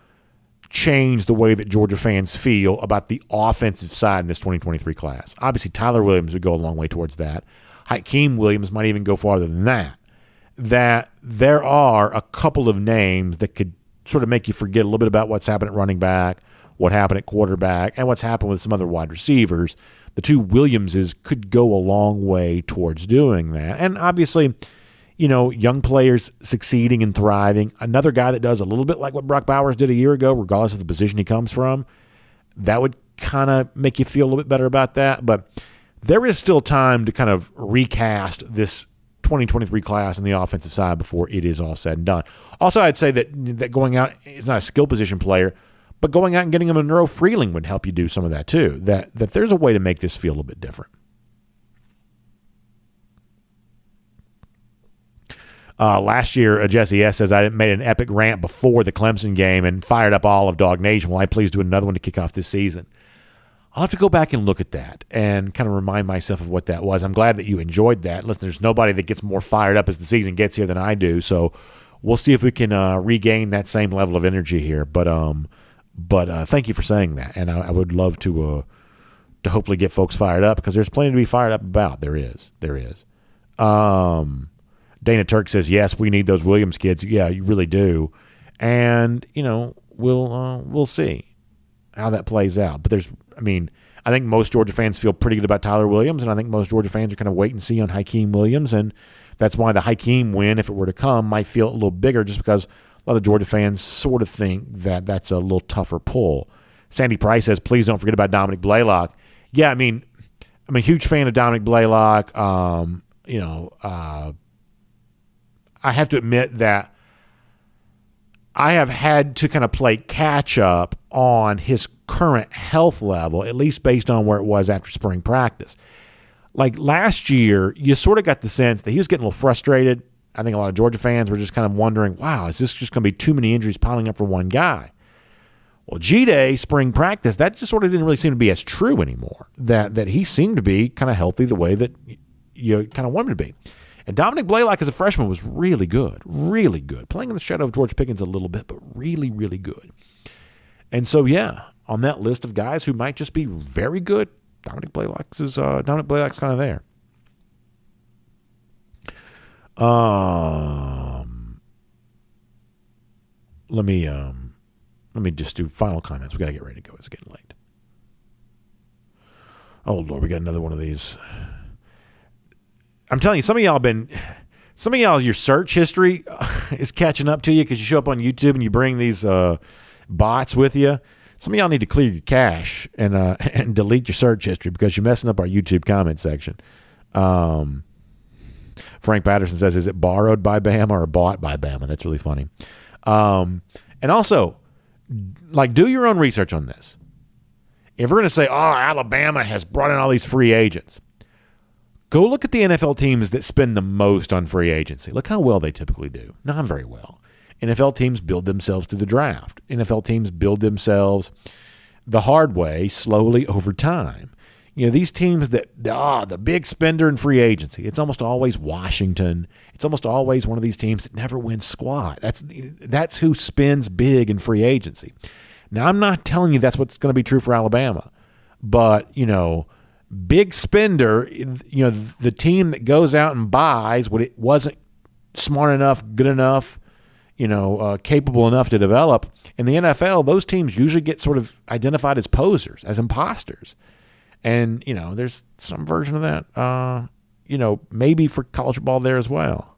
change the way that Georgia fans feel about the offensive side in this 2023 class. Obviously, Tyler Williams would go a long way towards that. Hakeem Williams might even go farther than that. That there are a couple of names that could sort of make you forget a little bit about what's happened at running back, what happened at quarterback, and what's happened with some other wide receivers. The two Williamses could go a long way towards doing that. And obviously, young players succeeding and thriving. Another guy that does a little bit like what Brock Bowers did a year ago, regardless of the position he comes from, that would kind of make you feel a little bit better about that. But there is still time to kind of recast this 2023 class on the offensive side before it is all said and done. Also, I'd say that going out is not a skill position player, but going out and getting a Monroe Freeling would help you do some of that too. That there's a way to make this feel a little bit different. Last year, Jesse S. says, I made an epic rant before the Clemson game and fired up all of DawgNation. Will I please do another one to kick off this season? I'll have to go back and look at that and kind of remind myself of what that was. I'm glad that you enjoyed that. Listen, there's nobody that gets more fired up as the season gets here than I do, so we'll see if we can regain that same level of energy here. But thank you for saying that, and I would love to hopefully get folks fired up because there's plenty to be fired up about. There is. Dana Turk says, yes, we need those Williams kids. Yeah, you really do. And, we'll see how that plays out. But I think most Georgia fans feel pretty good about Tyler Williams, and I think most Georgia fans are kind of wait and see on Hakeem Williams. And that's why the Hakeem win, if it were to come, might feel a little bigger just because a lot of Georgia fans sort of think that that's a little tougher pull. Sandy Price says, please don't forget about Dominic Blaylock. Yeah, I'm a huge fan of Dominic Blaylock. I have to admit that I have had to kind of play catch up on his current health level, at least based on where it was after spring practice. Like last year, you sort of got the sense that he was getting a little frustrated. I think a lot of Georgia fans were just kind of wondering, wow, is this just going to be too many injuries piling up for one guy? Well, G-Day, spring practice, that just sort of didn't really seem to be as true anymore, that he seemed to be kind of healthy the way that you kind of wanted him to be. And Dominic Blaylock as a freshman was really good, playing in the shadow of George Pickens a little bit, but really, really good. And so, yeah, on that list of guys who might just be very good, Dominic Blaylock's kind of there. Let me just do final comments. We got to get ready to go. It's getting late. Oh, Lord, we got another one of these. I'm telling you, some of y'all, your search history is catching up to you because you show up on YouTube and you bring these bots with you. Some of y'all need to clear your cache and delete your search history because you're messing up our YouTube comment section. Frank Patterson says, is it borrowed by Bama or bought by Bama? That's really funny. And also, do your own research on this. if we're going to say, Alabama has brought in all these free agents, go look at the NFL teams that spend the most on free agency. Look how well they typically do. Not very well. NFL teams build themselves through the draft. NFL teams build themselves the hard way, slowly over time. These teams that, the big spender in free agency, it's almost always Washington. It's almost always one of these teams that never wins squat. That's who spends big in free agency. Now, I'm not telling you that's what's going to be true for Alabama, but, big spender, the team that goes out and buys what it wasn't smart enough, good enough, capable enough to develop. In the NFL, those teams usually get sort of identified as posers, as imposters. And, there's some version of that, maybe for college football there as well.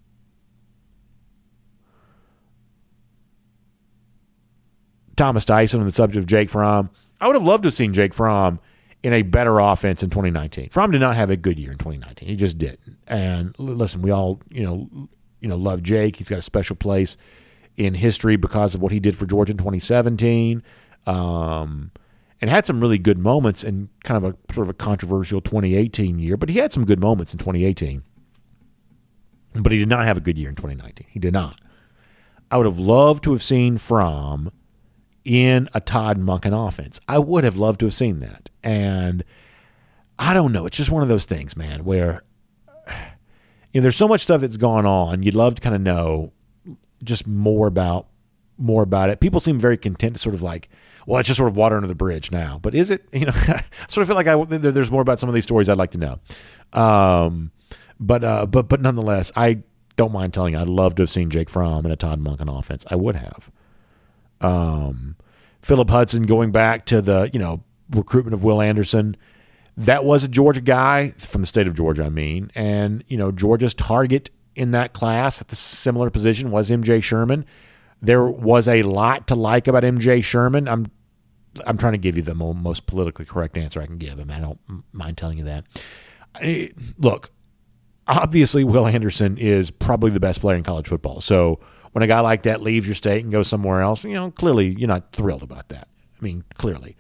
Thomas Dyson on the subject of Jake Fromm. I would have loved to have seen Jake Fromm in a better offense in 2019. Fromm did not have a good year in 2019. He just didn't. And listen, we all, love Jake. He's got a special place in history because of what he did for Georgia in 2017. And had some really good moments in kind of a sort of a controversial 2018 year, but he had some good moments in 2018. But he did not have a good year in 2019. He did not. I would have loved to have seen Fromm in a Todd Monken offense. I would have loved to have seen that. And I don't know. It's just one of those things, man, where there's so much stuff that's gone on. You'd love to kind of know just more about it. People seem very content to sort of like, well, it's just sort of water under the bridge now. But is it? I sort of feel like there's more about some of these stories I'd like to know. But nonetheless, I don't mind telling you, I'd love to have seen Jake Fromm in a Todd Monken offense. I would have. Philip Hudson going back to the recruitment of Will Anderson. That was a Georgia guy from the state of Georgia, I mean. And, Georgia's target in that class at the similar position was M.J. Sherman. There was a lot to like about M.J. Sherman. I'm trying to give you the most politically correct answer I can give. I don't mind telling you that. Look, obviously Will Anderson is probably the best player in college football. So when a guy like that leaves your state and goes somewhere else, clearly you're not thrilled about that. I mean, clearly.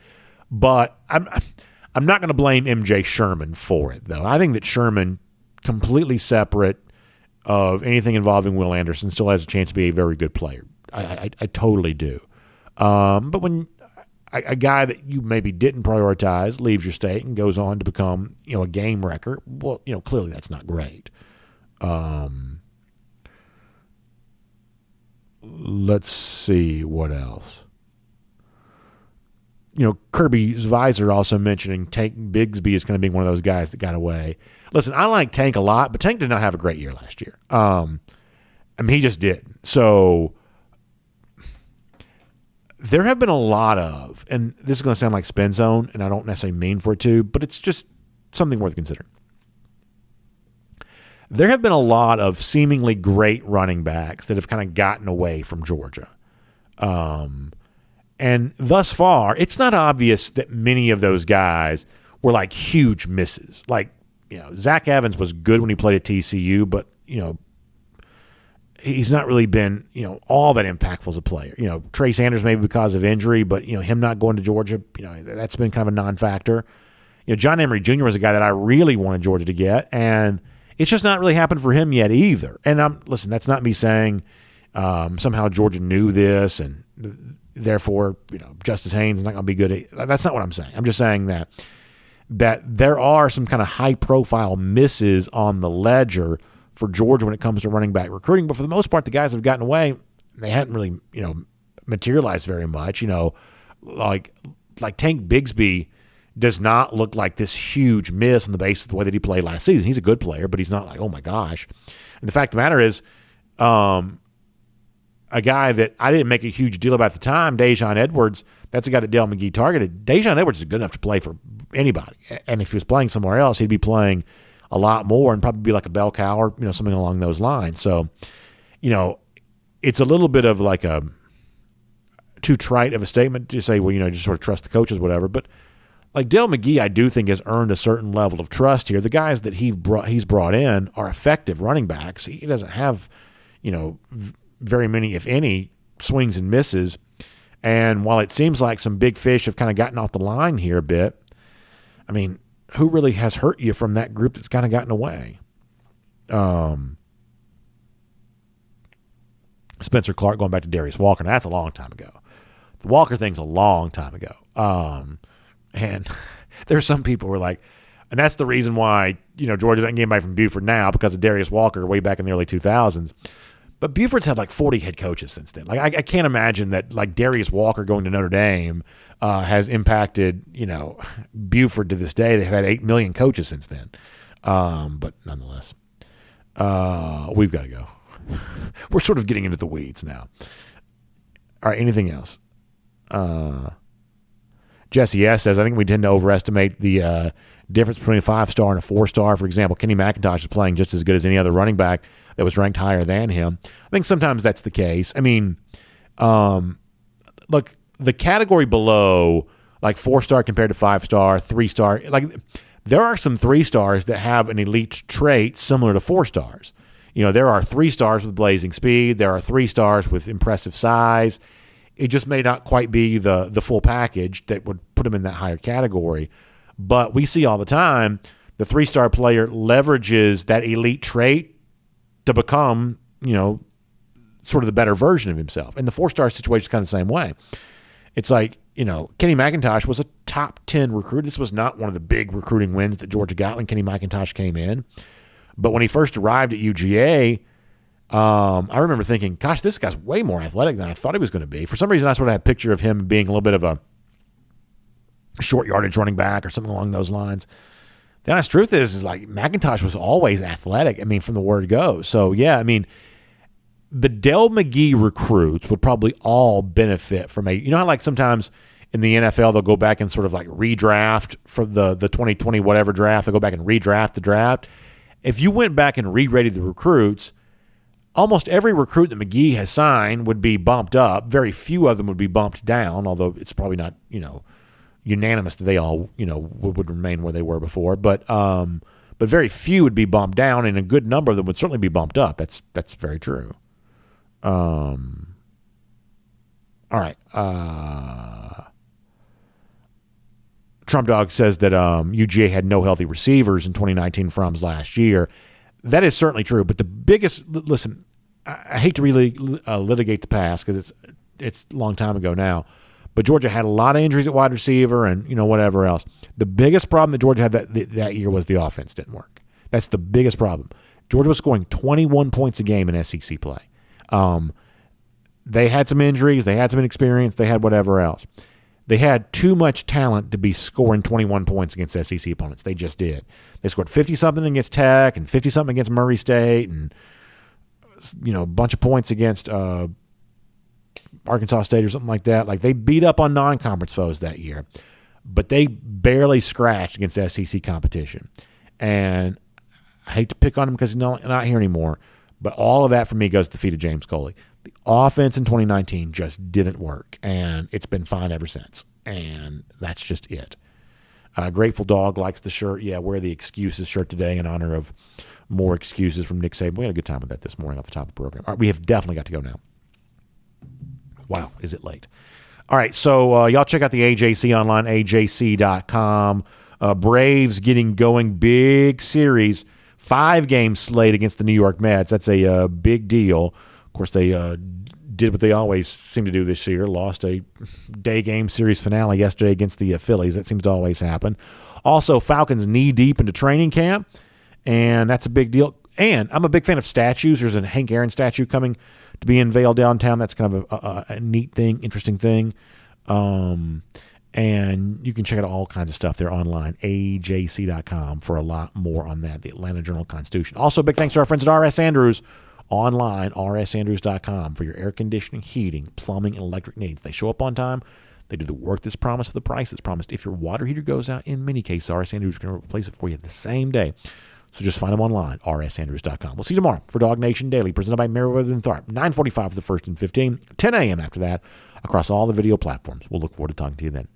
But I'm not going to blame M.J. Sherman for it, though. I think that Sherman, completely separate of anything involving Will Anderson, still has a chance to be a very good player. I totally do. But when a guy that you maybe didn't prioritize leaves your state and goes on to become, a game wrecker, well, clearly that's not great. Let's see what else. Kirby's visor also mentioning Tank Bigsby is going to be one of those guys that got away. Listen, I like Tank a lot, but Tank did not have a great year last year. He just didn't. So there have been a lot of, and this is going to sound like spin zone, and I don't necessarily mean for it to, but it's just something worth considering. There have been a lot of seemingly great running backs that have kind of gotten away from Georgia. And thus far, it's not obvious that many of those guys were like huge misses. Like, Zach Evans was good when he played at TCU, but, he's not really been, all that impactful as a player. Trey Sanders maybe because of injury, but, him not going to Georgia, that's been kind of a non-factor. John Emery Jr. was a guy that I really wanted Georgia to get, and it's just not really happened for him yet either. And listen, that's not me saying somehow Georgia knew this and therefore, Justice Haynes is not going to be good. That's not what I'm saying. I'm just saying that there are some kind of high-profile misses on the ledger for Georgia when it comes to running back recruiting. But for the most part, the guys that have gotten away, they hadn't really, materialized very much. Like Tank Bigsby does not look like this huge miss on the basis of the way that he played last season. He's a good player, but he's not like, oh my gosh. And the fact of the matter is, a guy that I didn't make a huge deal about at the time, Dajon Edwards, that's a guy that Dale McGee targeted. Dajon Edwards is good enough to play for anybody. And if he was playing somewhere else, he'd be playing a lot more and probably be like a bell cow or, something along those lines. So, it's a little bit of like a too trite of a statement to say, well, just sort of trust the coaches, whatever. But like Dale McGee, I do think has earned a certain level of trust here. The guys that he's brought in are effective running backs. He doesn't have, very many, if any, swings and misses. And while it seems like some big fish have kind of gotten off the line here a bit, I mean, who really has hurt you from that group that's kind of gotten away? Spencer Clark going back to Darius Walker. Now, that's a long time ago. The Walker thing's a long time ago. And there's some people who are like, and that's the reason why, Georgia doesn't get anybody from Buford now, because of Darius Walker way back in the early 2000s. But Buford's had like 40 head coaches since then. Like, I can't imagine that like Darius Walker going to Notre Dame has impacted, Buford to this day. They've had 8 million coaches since then. But nonetheless, we've got to go. We're sort of getting into the weeds now. All right, anything else? Jesse S. says, I think we tend to overestimate the difference between a 5-star and a 4-star. For example, Kenny McIntosh is playing just as good as any other running back that was ranked higher than him. I think sometimes that's the case. I mean, look, the category below, like 4-star compared to 5-star, 3-star, like there are some 3-stars that have an elite trait similar to 4-stars. There are 3-stars with blazing speed. There are 3-stars with impressive size. It just may not quite be the full package that would put them in that higher category. But we see all the time the 3-star player leverages that elite trait to become, sort of the better version of himself. And the 4-star situation is kind of the same way. It's like, Kenny McIntosh was a top 10 recruit. This was not one of the big recruiting wins that Georgia got when Kenny McIntosh came in. But when he first arrived at UGA, I remember thinking, gosh, this guy's way more athletic than I thought he was going to be. For some reason, I sort of had a picture of him being a little bit of a short yardage running back or something along those lines. The honest truth is like McIntosh was always athletic, from the word go. So, yeah, the Dell McGee recruits would probably all benefit from how like sometimes in the NFL they'll go back and sort of like redraft for the 2020 whatever draft. They'll go back and redraft the draft. If you went back and re-rated the recruits, almost every recruit that McGee has signed would be bumped up. Very few of them would be bumped down, although it's probably not, unanimous that they all, would remain where they were before. But very few would be bumped down, and a good number of them would certainly be bumped up. That's very true. All right. Trump Dog says that UGA had no healthy receivers in 2019 from last year. That is certainly true. But the biggest – listen, I hate to really litigate the past because it's a long time ago now. But Georgia had a lot of injuries at wide receiver and, whatever else. The biggest problem that Georgia had that year was the offense didn't work. That's the biggest problem. Georgia was scoring 21 points a game in SEC play. They had some injuries. They had some inexperience. They had whatever else. They had too much talent to be scoring 21 points against SEC opponents. They just did. They scored 50-something against Tech and 50-something against Murray State and, a bunch of points against Arkansas State or something like that. Like, they beat up on non-conference foes that year, but they barely scratched against SEC competition. And I hate to pick on him because he's not here anymore, but all of that for me goes to the feet of James Coley. The offense in 2019 just didn't work, and it's been fine ever since. And that's just it. Grateful Dog likes the shirt. Yeah, wear the excuses shirt today in honor of more excuses from Nick Saban. We had a good time with that this morning off the top of the program. All right, we have definitely got to go now. Wow, is it late? All right, so y'all check out the AJC online, ajc.com. Braves getting going, big series, 5-game slate against the New York Mets. That's a big deal. Of course, they did what they always seem to do this year, lost a day game series finale yesterday against the Phillies. That seems to always happen. Also, Falcons knee-deep into training camp, and that's a big deal. And I'm a big fan of statues. There's a Hank Aaron statue coming to be unveiled downtown. That's kind of a neat thing, interesting thing. And you can check out all kinds of stuff there online, ajc.com, for a lot more on that, the Atlanta Journal-Constitution. Also, big thanks to our friends at R.S. Andrews online, rsandrews.com, for your air conditioning, heating, plumbing, and electric needs. They show up on time. They do the work that's promised, the price that's promised. If your water heater goes out, in many cases, R.S. Andrews is going to replace it for you the same day. So just find them online, rsandrews.com. We'll see you tomorrow for DawgNation Daily, presented by Meriwether and Tharp, 9:45 for the first and 15, 10 a.m. after that, across all the video platforms. We'll look forward to talking to you then.